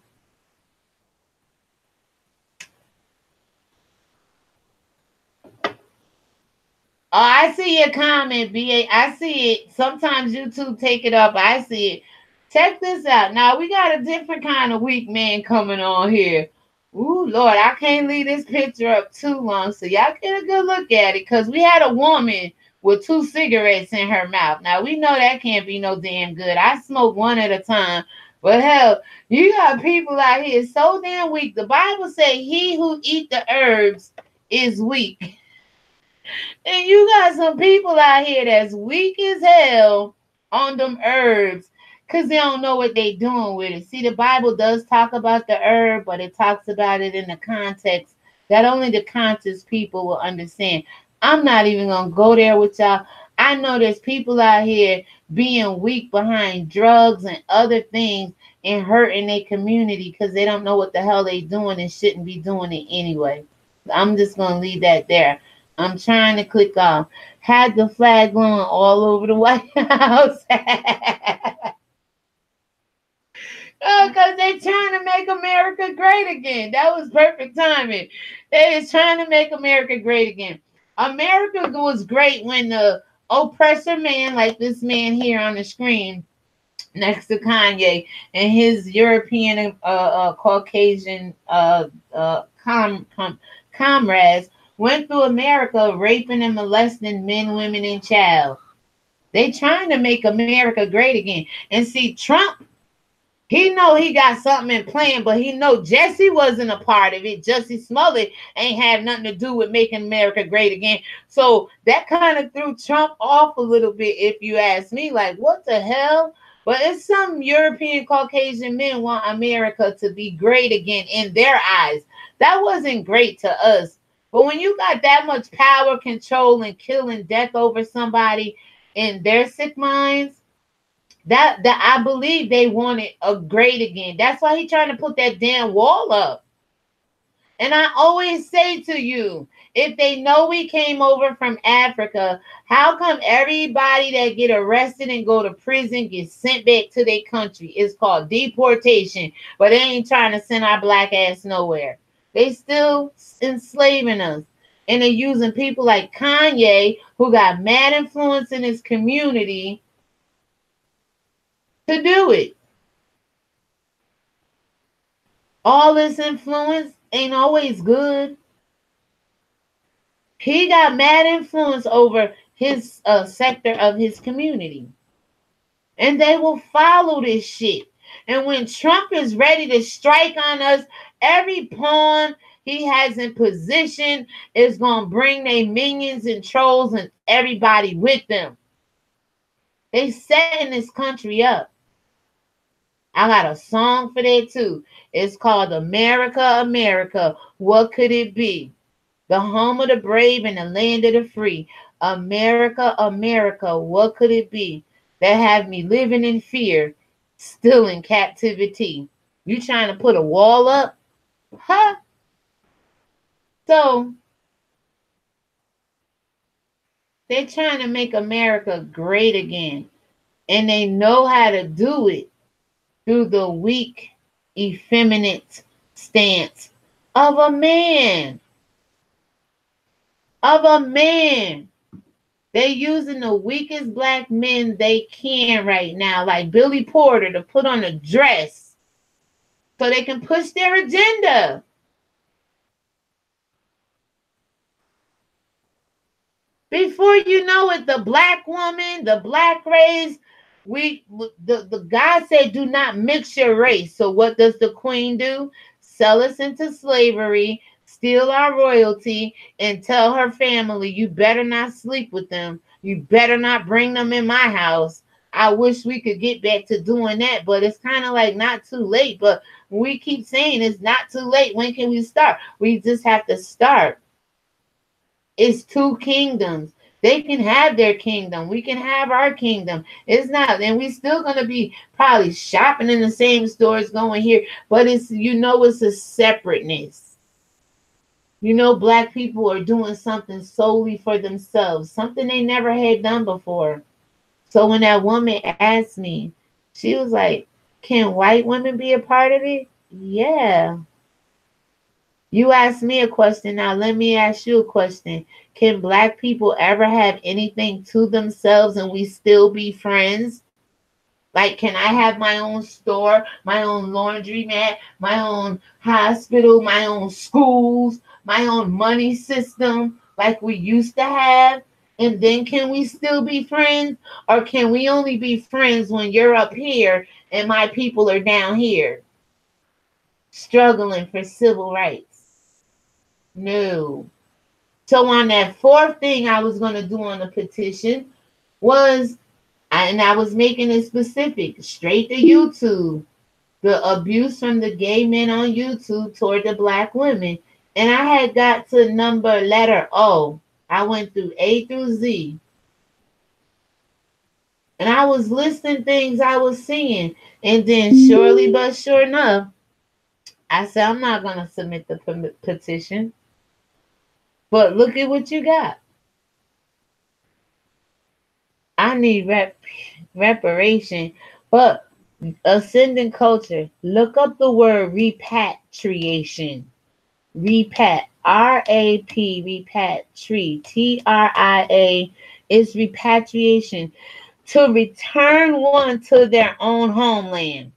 Oh, I see your comment, BA. I see it. Sometimes YouTube take it up. I see it. Check this out. Now we got a different kind of weak man coming on here. Ooh, Lord, I can't leave this picture up too long so y'all get a good look at it because we had a woman with 2 cigarettes in her mouth. Now we know that can't be no damn good. I smoke one at a time. But hell, you got people out here so damn weak. The Bible say he who eat the herbs is weak. And you got some people out here that's weak as hell on them herbs because they don't know what they doing with it. See, the Bible does talk about the herb, but it talks about it in the context that only the conscious people will understand. I'm not even going to go there with y'all. I know there's people out here being weak behind drugs and other things and hurting their community because they don't know what the hell they doing and shouldn't be doing it anyway. I'm just going to leave that there. I'm trying to click off. Had the flag glowing all over the White House. Oh, because they trying to make America great again. That was perfect timing. They is trying to make America great again. America was great when the oppressor man, like this man here on the screen next to Kanye, and his European Caucasian comrades went through America raping and molesting men, women, and child. They trying to make America great again. And see, Trump, he know he got something in plan, but he know Jesse wasn't a part of it. Jussie Smollett ain't have nothing to do with making America great again. So that kind of threw Trump off a little bit, if you ask me. Like, what the hell? But it's some European Caucasian men want America to be great again in their eyes. That wasn't great to us. But when you got that much power, control, and killing death over somebody in their sick minds, that I believe they wanted a great again. That's why he trying to put that damn wall up. And I always say to you, if they know we came over from Africa, how come everybody that get arrested and go to prison gets sent back to their country? It's called deportation, but they ain't trying to send our black ass nowhere. They still enslaving us. And they're using people like Kanye, who got mad influence in his community, to do it. All this influence ain't always good. He got mad influence over his sector of his community. And they will follow this shit. And when Trump is ready to strike on us, every pawn he has in position is going to bring their minions and trolls and everybody with them. They setting this country up. I got a song for that too. It's called America, America. What could it be? The home of the brave and the land of the free. America, America. What could it be? That have me living in fear, still in captivity. You trying to put a wall up? Huh? So they're trying to make America great again. And they know how to do it through the weak, effeminate stance of a man. Of a man. They're using the weakest black men they can right now, like Billy Porter, to put on a dress so they can push their agenda. Before you know it, the black woman, the black race, the God said, do not mix your race. So what does the queen do? Sell us into slavery, steal our royalty, and tell her family, you better not sleep with them. You better not bring them in my house. I wish we could get back to doing that, but it's kind of like not too late. But we keep saying it's not too late. When can we start? We just have to start. It's two kingdoms. They can have their kingdom. We can have our kingdom. It's not, and we still gonna be probably shopping in the same stores, going here, but it's it's a separateness. Black people are doing something solely for themselves, something they never had done before. So when that woman asked me, she was like, "Can white women be a part of it?" Yeah. You asked me a question. Now let me ask you a question. Can black people ever have anything to themselves and we still be friends? Like, can I have my own store, my own laundromat, my own hospital, my own schools, my own money system like we used to have? And then can we still be friends? Or can we only be friends when you're up here and my people are down here struggling for civil rights? No. So on that fourth thing I was going to do on the petition was, and I was making it specific, straight to YouTube, the abuse from the gay men on YouTube toward the black women. And I had got to letter O. I went through A through Z. And I was listing things I was seeing. And then surely but sure enough, I said, I'm not going to submit the petition. But look at what you got. I need reparation. But ascending culture, look up the word repatriation. R-A-P, T-R-I-A is repatriation. To return one to their own homeland.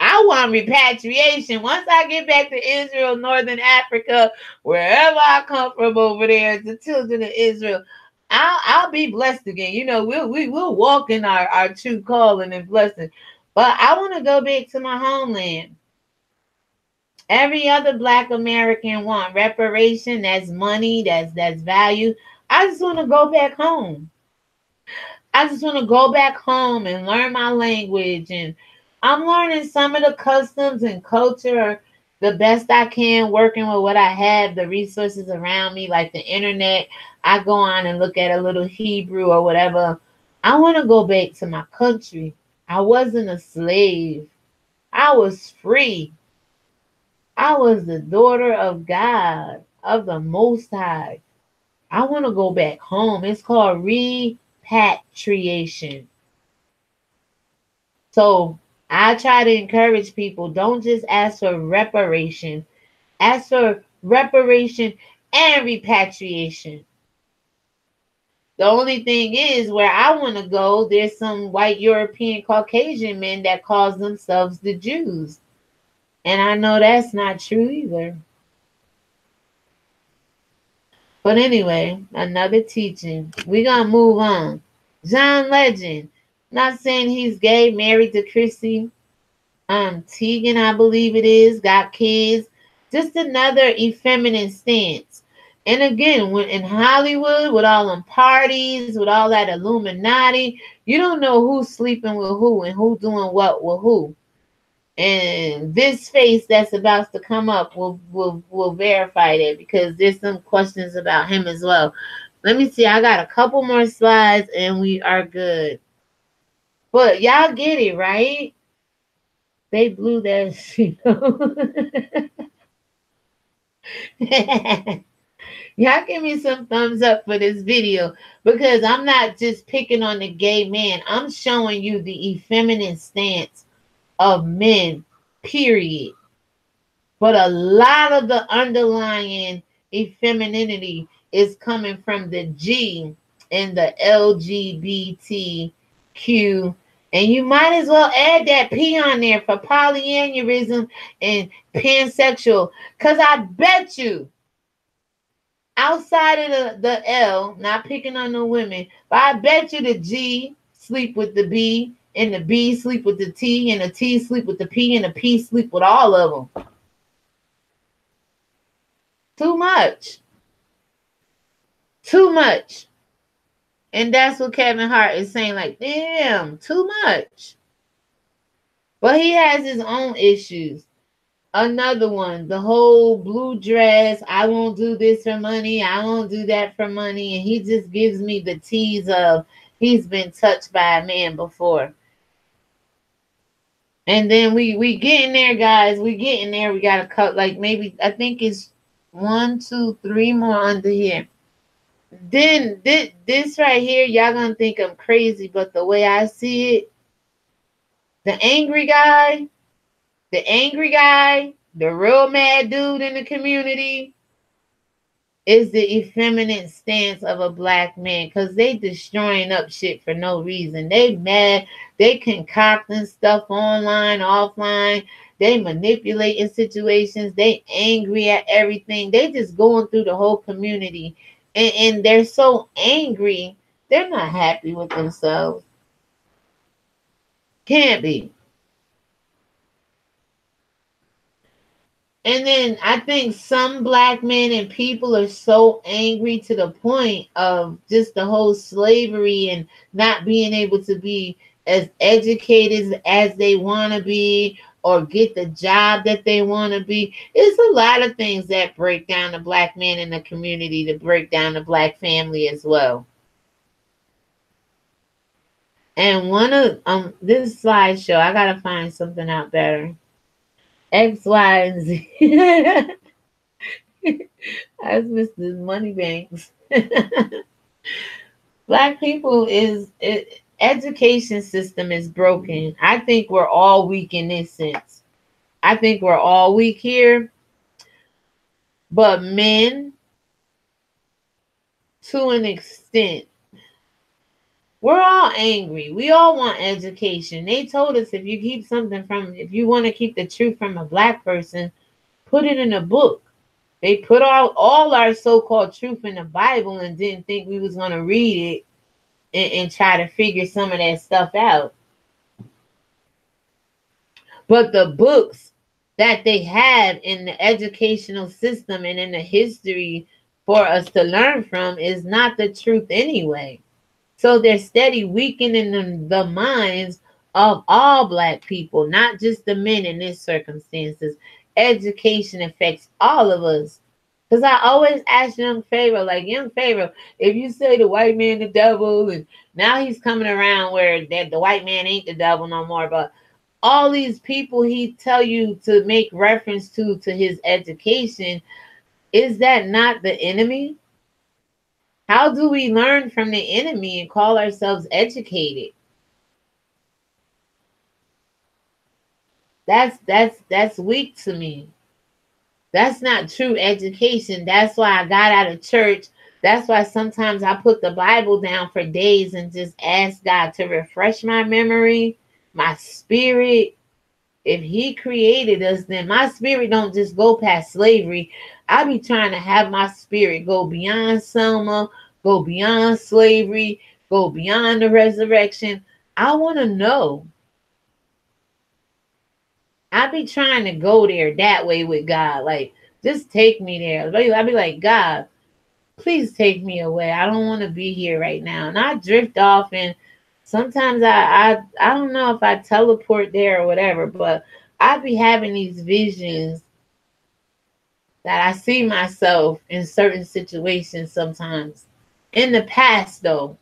I want repatriation. Once I get back to Israel, Northern Africa, wherever I come from over there, the children of Israel, I'll be blessed again. We'll walk in our true calling and blessing. But I want to go back to my homeland. Every other black American want reparation. That's money. That's value. I just want to go back home. I just want to go back home and learn my language. And I'm learning some of the customs and culture the best I can, working with what I have, the resources around me, like the internet. I go on and look at a little Hebrew or whatever. I want to go back to my country. I wasn't a slave. I was free. I was the daughter of God, of the Most High. I want to go back home. It's called repatriation. So I try to encourage people, don't just ask for reparation. Ask for reparation and repatriation. The only thing is, where I want to go, there's some white European Caucasian men that call themselves the Jews. And I know that's not true either. But anyway, another teaching. We're going to move on. John Legend. Not saying he's gay, married to Chrissy. Tegan, I believe it is, got kids. Just another effeminate stance. And again, when in Hollywood, with all them parties, with all that Illuminati, you don't know who's sleeping with who and who doing what with who. And this face that's about to come up will verify that, because there's some questions about him as well. Let me see. I got a couple more slides and we are good. But y'all get it, right? They blew that shit. Y'all give me some thumbs up for this video, because I'm not just picking on the gay man. I'm showing you the effeminate stance of men, period. But a lot of the underlying effemininity is coming from the G in the LGBTQ. And you might as well add that P on there for polyaneurysm and pansexual. Because I bet you, outside of the L, not picking on the women, but I bet you the G sleep with the B, and the B sleep with the T, and the T sleep with the P, and the P sleep with all of them. Too much. Too much. And that's what Kevin Hart is saying, like, damn, too much. But he has his own issues. Another one, the whole blue dress, I won't do this for money, I won't do that for money. And he just gives me the tease of he's been touched by a man before. And then we getting there, guys. We getting there. We gotta cut, like, maybe I think it's 1, 2, 3 more under here. Then this right here, y'all gonna think I'm crazy, but the way I see it, the angry guy, the real mad dude in the community is the effeminate stance of a black man, because they destroying up shit for no reason. They mad, they concocting stuff online, offline, they manipulating situations, they angry at everything. They just going through the whole community, and they're so angry, they're not happy with themselves. Can't be. And then I think some black men and people are so angry to the point of just the whole slavery and not being able to be as educated as they want to be or get the job that they want to be. It's a lot of things that break down the black man in the community, to break down the black family as well. And one of this slideshow, I gotta find something out better. X, Y, and Z. That's Mr. Moneybanks. Black people education system is broken. I think we're all weak in this sense. I think we're all weak here. But men, to an extent, we're all angry. We all want education. They told us if you want to keep the truth from a black person, put it in a book. They put all our so-called truth in the Bible and didn't think we was going to read it and try to figure some of that stuff out. But the books that they have in the educational system and in the history for us to learn from is not the truth anyway. So they're steady weakening the minds of all black people, not just the men in this circumstances. Education affects all of us. Because I always ask Young Pharaoh, like, Young Pharaoh, if you say the white man the devil, and now he's coming around where that the white man ain't the devil no more, but all these people he tell you to make reference to his education, is that not the enemy? How do we learn from the enemy and call ourselves educated? That's weak to me. That's not true education. That's why I got out of church. That's why sometimes I put the Bible down for days and just ask God to refresh my memory, my spirit. If he created us, then my spirit don't just go past slavery. I be trying to have my spirit go beyond Selma, go beyond slavery, go beyond the resurrection. I want to know. I be trying to go there that way with God. Like, just take me there. I be like, God, please take me away. I don't want to be here right now. And I drift off, and sometimes I don't know if I teleport there or whatever, but I be having these visions that I see myself in certain situations sometimes. In the past, though,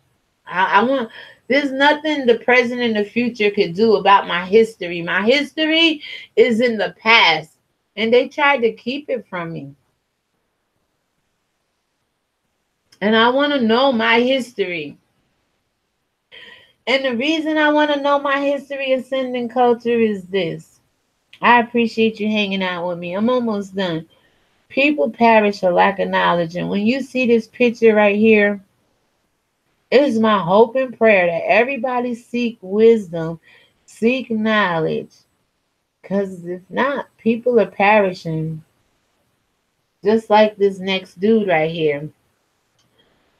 there's nothing the present and the future could do about my history. My history is in the past, and they tried to keep it from me. And I want to know my history. And the reason I want to know my history, ascending culture, is this. I appreciate you hanging out with me. I'm almost done. People perish for lack of knowledge. And when you see this picture right here, it is my hope and prayer that everybody seek wisdom, seek knowledge. Because if not, people are perishing. Just like this next dude right here.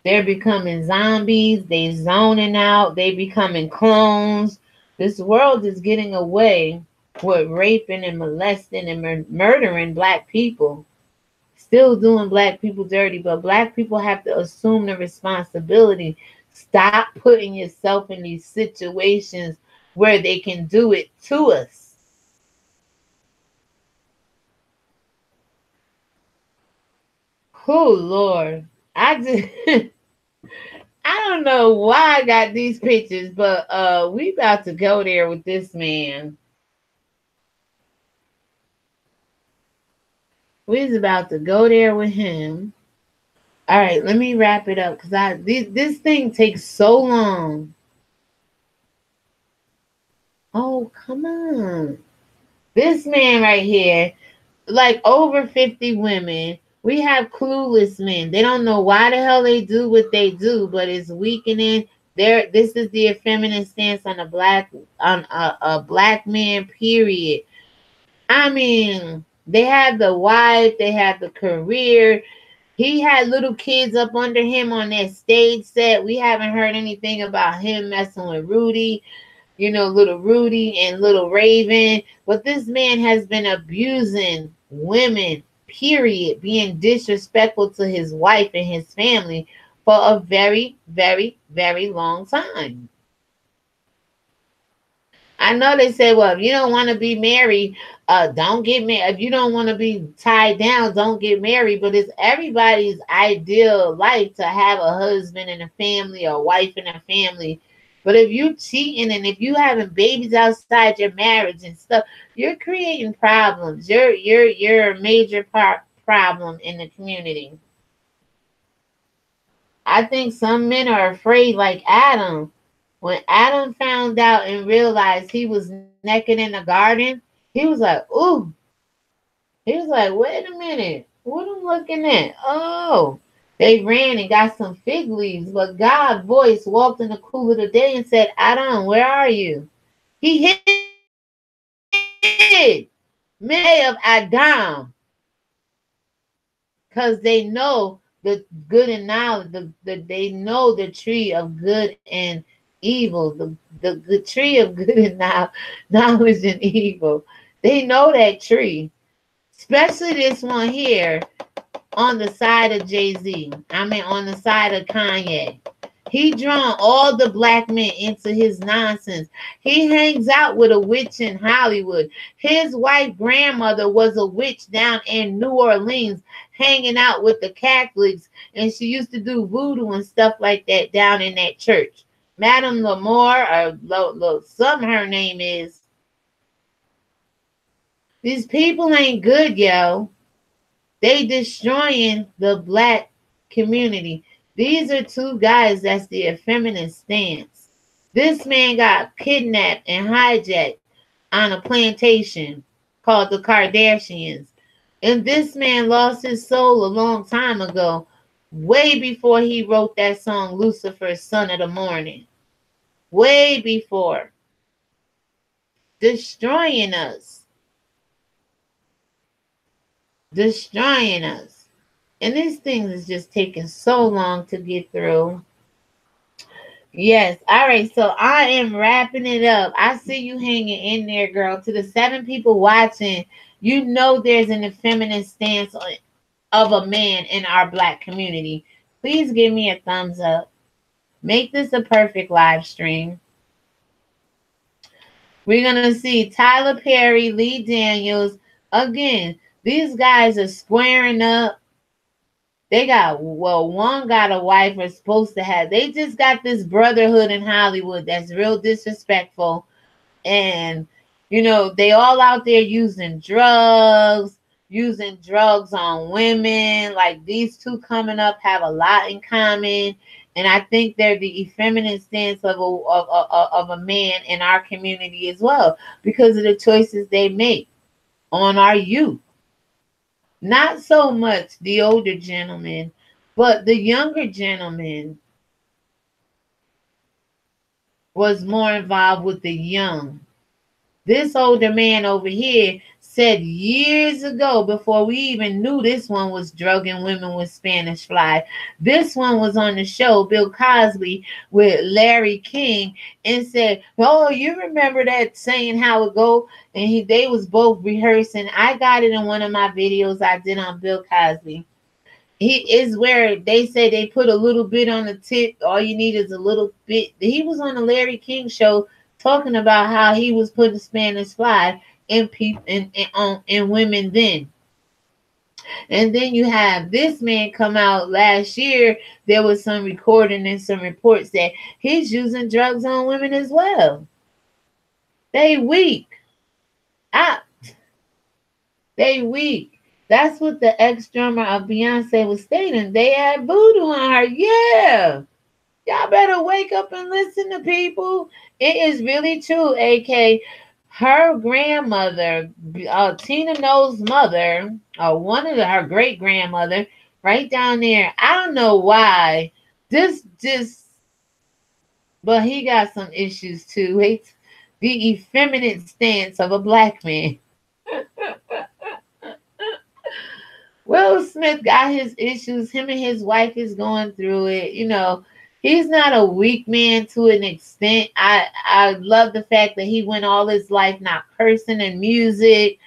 They're becoming zombies. They zoning out. They becoming clones. This world is getting away with raping and molesting and murdering black people. Still doing black people dirty, but black people have to assume the responsibility Stop putting yourself in these situations where they can do it to us. Oh Lord. I just I don't know why I got these pictures, but we about to go there with this man. We's about to go there with him. All right, let me wrap it up because this thing takes so long. Oh, come on. This man right here, like over 50 women. We have clueless men. They don't know why the hell they do what they do, but it's weakening. This is the effeminate stance on a black man, period. I mean, they have the wife, they have the career. He had little kids up under him on that stage set. We haven't heard anything about him messing with Rudy, little Rudy and little Raven. But this man has been abusing women, period, being disrespectful to his wife and his family for a very, very, very long time. I know they say, well, if you don't want to be married, don't get married. If you don't want to be tied down, don't get married. But it's everybody's ideal life to have a husband and a family, or a wife and a family. But if you cheating and if you having babies outside your marriage and stuff, you're creating problems. You're a major problem in the community. I think some men are afraid, like Adam. When Adam found out and realized he was naked in the garden, he was like, ooh. He was like, wait a minute. What I'm looking at? Oh. They ran and got some fig leaves, but God's voice walked in the cool of the day and said, Adam, where are you? He hid. Many of Adam, because they know the good and knowledge, they know the tree of good and evil, the tree of good and knowledge and evil. They know that tree, especially this one here on the side of Jay-Z. I mean, on the side of Kanye. He drawn all the black men into his nonsense. He hangs out with a witch in Hollywood. His white grandmother was a witch down in New Orleans, hanging out with the Catholics, and she used to do voodoo and stuff like that down in that church. Madame Lamore, or some her name is. These people ain't good, yo. They destroying the black community. These are two guys that's the effeminate stance. This man got kidnapped and hijacked on a plantation called the Kardashians. And this man lost his soul a long time ago, way before he wrote that song, Lucifer, Son of the Morning. Way before. Destroying us. Destroying us. And these things is just taking so long to get through. Yes. All right. So I am wrapping it up. I see you hanging in there, girl. To the 7 people watching, you know there's an effeminate stance of a man in our black community. Please give me a thumbs up. Make this a perfect live stream. We're going to see Tyler Perry, Lee Daniels. Again, these guys are squaring up. They got, well, one got a wife or supposed to have. They just got this brotherhood in Hollywood that's real disrespectful. And, they all out there using drugs on women. Like these two coming up have a lot in common. And I think they're the effeminate stance of a man in our community as well, because of the choices they make on our youth. Not so much the older gentlemen, but the younger gentleman was more involved with the young. This older man over here said years ago, before we even knew this one was drugging women with Spanish fly, this one was on the show, Bill Cosby, with Larry King, and said, oh, you remember that saying how it go? And they was both rehearsing. I got it in one of my videos I did on Bill Cosby. He is where they say they put a little bit on the tip. All you need is a little bit. He was on the Larry King show talking about how he was putting Spanish fly in people in women then. And then you have this man come out last year. There was some recording and some reports that he's using drugs on women as well. They weak. I, they weak. That's what the ex-drummer of Beyonce was stating. They had voodoo on her. Yeah. Y'all better wake up and listen to people. It is really true, AK. Her grandmother, Tina Knowles' mother, or one of her great grandmother, right down there. I don't know why. But he got some issues too. It's the effeminate stance of a black man. Will Smith got his issues. Him and his wife is going through it. He's not a weak man to an extent. I love the fact that he went all his life not cursing in music.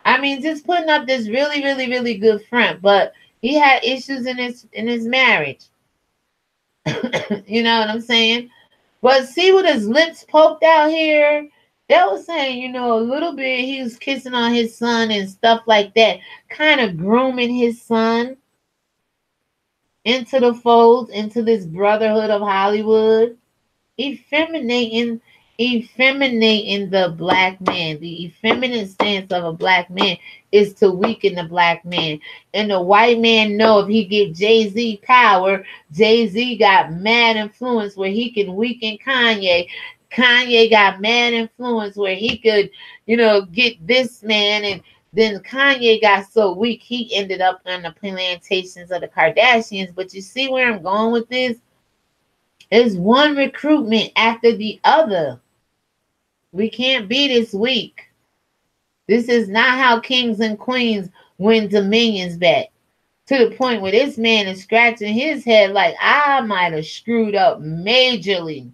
I mean, just putting up this really, really, really good front. But he had issues in his marriage. You know what I'm saying? But see with his lips poked out here? They was saying, a little bit he was kissing on his son and stuff like that, kind of grooming his son into the fold, into this brotherhood of Hollywood, effeminating, effeminating the black man. The effeminate stance of a black man is to weaken the black man. And the white man know if he get Jay-Z power, Jay-Z got mad influence where he can weaken Kanye. Kanye got mad influence where he could, get this man. And then Kanye got so weak, he ended up on the plantations of the Kardashians. But you see where I'm going with this? It's one recruitment after the other. We can't be this weak. This is not how kings and queens win dominions back. To the point where this man is scratching his head like, I might have screwed up majorly.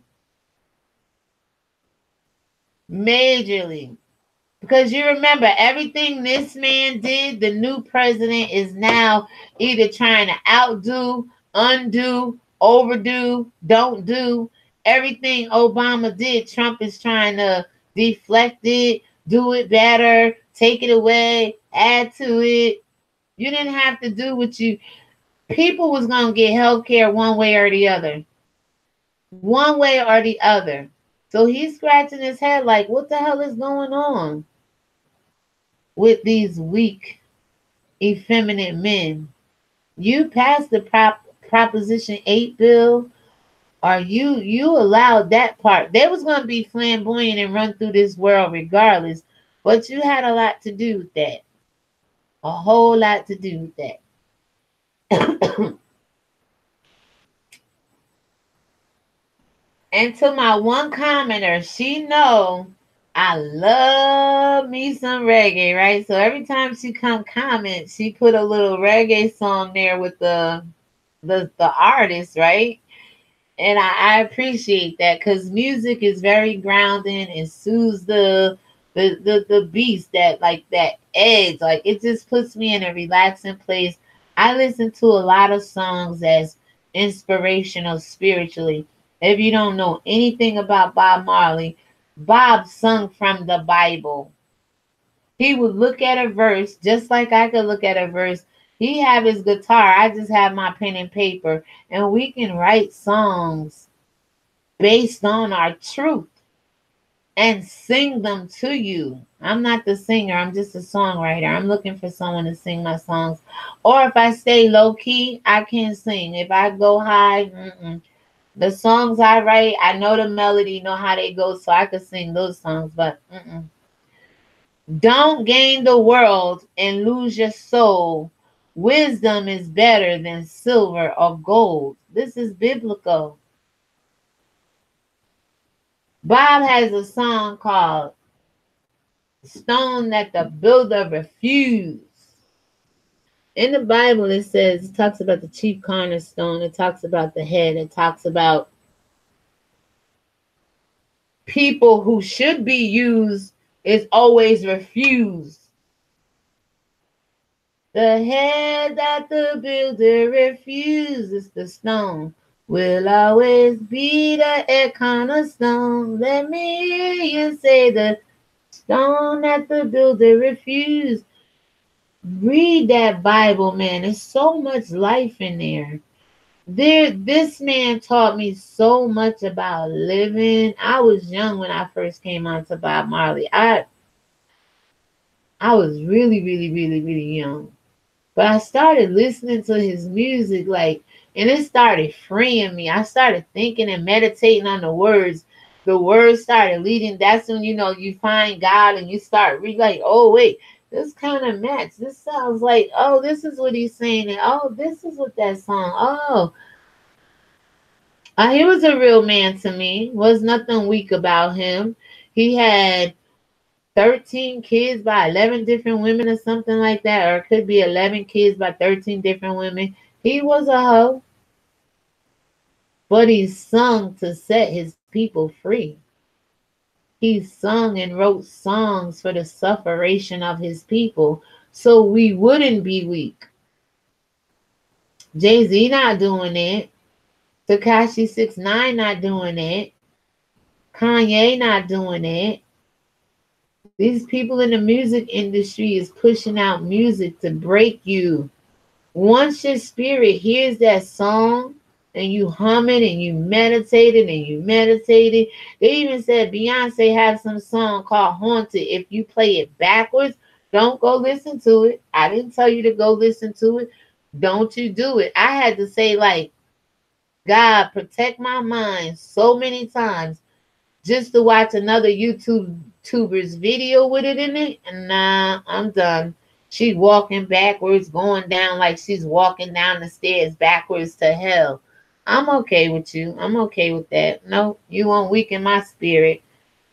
Majorly. Because you remember, everything this man did, the new president is now either trying to outdo, undo, overdo, don't do. Everything Obama did, Trump is trying to deflect it, do it better, take it away, add to it. You didn't have to do what you... People was going to get health care one way or the other. One way or the other. So he's scratching his head like, what the hell is going on with these weak, effeminate men? You passed the Proposition 8 bill, or you allowed that part. They was going to be flamboyant and run through this world regardless, but you had a lot to do with that. A whole lot to do with that. And to my one commenter, she know I love me some reggae, right? So every time she come comment, she put a little reggae song there with the artist, right? And I appreciate that because music is very grounding and soothes the beast, that like that edge. Like it just puts me in a relaxing place. I listen to a lot of songs as inspirational spiritually. If you don't know anything about Bob Marley, Bob sung from the Bible. He would look at a verse just like I could look at a verse. He have his guitar. I just have my pen and paper. And we can write songs based on our truth and sing them to you. I'm not the singer. I'm just a songwriter. I'm looking for someone to sing my songs. Or if I stay low key, I can sing. If I go high, the songs I write, I know the melody, know how they go, so I could sing those songs. But don't gain the world and lose your soul. Wisdom is better than silver or gold. This is biblical. Bob has a song called Stone That the Builder Refused. In the Bible, it talks about the chief cornerstone. It talks about the head. It talks about people who should be used is always refused. The head that the builder refuses, the stone will always be the cornerstone. Let me hear you say the stone that the builder refused. Read that Bible, man. There's so much life in there. This man taught me so much about living. I was young when I first came on to Bob Marley. I was really, really, really, really young. But I started listening to his music, like, and it started freeing me. I started thinking and meditating on the words. The words started leading. That's when you find God and you start like, oh wait, this kind of match. This sounds like, oh, this is what he's saying, and oh, this is what that song. Oh, he was a real man to me. Was nothing weak about him. He had 13 kids by 11 different women or something like that, or it could be 11 kids by 13 different women. He was a hoe, but he sung to set his people free. He sung and wrote songs for the sufferation of his people so we wouldn't be weak. Jay-Z not doing it. Tekashi 6ix9ine not doing it. Kanye not doing it. These people in the music industry is pushing out music to break you. Once your spirit hears that song and you hum it and you meditate it and you meditate it, they even said Beyonce has some song called Haunted. If you play it backwards, don't go listen to it. I didn't tell you to go listen to it. Don't you do it. I had to say, like, God, protect my mind so many times just to watch another YouTuber's video with it in it. And nah, I'm done. She's walking backwards, going down like she's walking down the stairs backwards to hell. I'm okay with you. I'm okay with that. No, you won't weaken my spirit.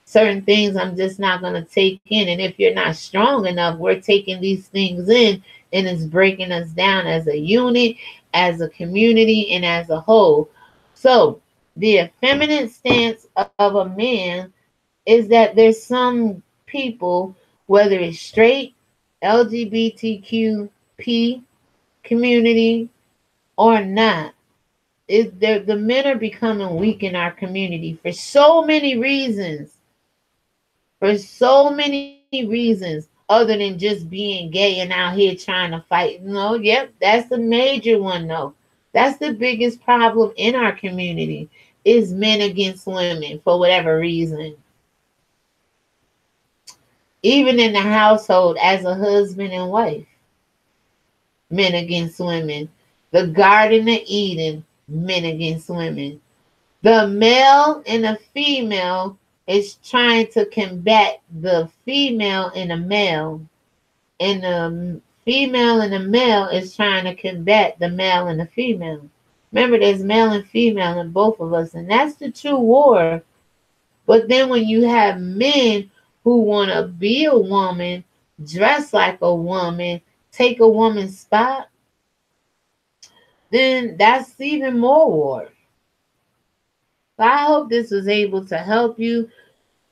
Certain things I'm just not going to take in. And if you're not strong enough, we're taking these things in and it's breaking us down as a unit, as a community, and as a whole. So, the effeminate stance of a man is that there's some people, whether it's straight, LGBTQP community, or not, the men are becoming weak in our community for so many reasons. For so many reasons, other than just being gay and out here trying to fight. No, yep, that's the major one, though. That's the biggest problem in our community is men against women for whatever reason. Even in the household as a husband and wife, men against women. The Garden of Eden, men against women. The male and the female is trying to combat the female and the male. And the female and the male is trying to combat the male and the female. Remember, there's male and female in both of us, and that's the true war. But then when you have men who want to be a woman, dress like a woman, take a woman's spot, then that's even more war. So I hope this was able to help you.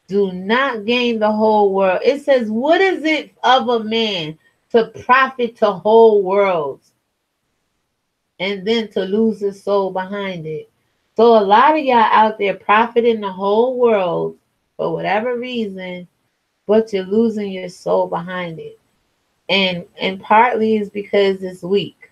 Do not gain the whole world. It says, what is it of a man to profit to whole worlds and then to lose his soul behind it? So a lot of y'all out there profiting the whole world for whatever reason, but you're losing your soul behind it. And partly is because it's weak.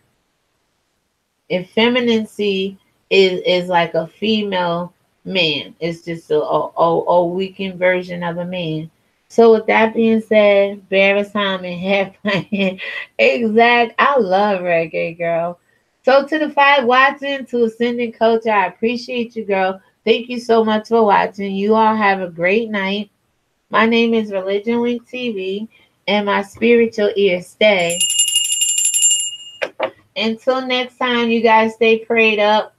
Effeminacy is like a female man. It's just a weakened version of a man. So with that being said, Barris Hyman, half playing exact. I love reggae, girl. So to the five watching, to Ascending Culture, I appreciate you, girl. Thank you so much for watching. You all have a great night. My name is Religion Link TV, and my spiritual ears stay. Until next time, you guys stay prayed up.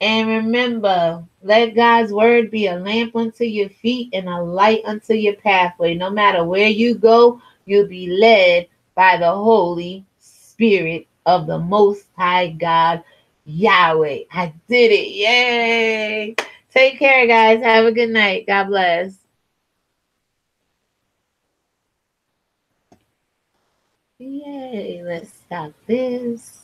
And remember, let God's word be a lamp unto your feet and a light unto your pathway. No matter where you go, you'll be led by the Holy Spirit of the Most High God, Yahweh. I did it. Yay. Take care, guys. Have a good night. God bless. Yay, let's stop this.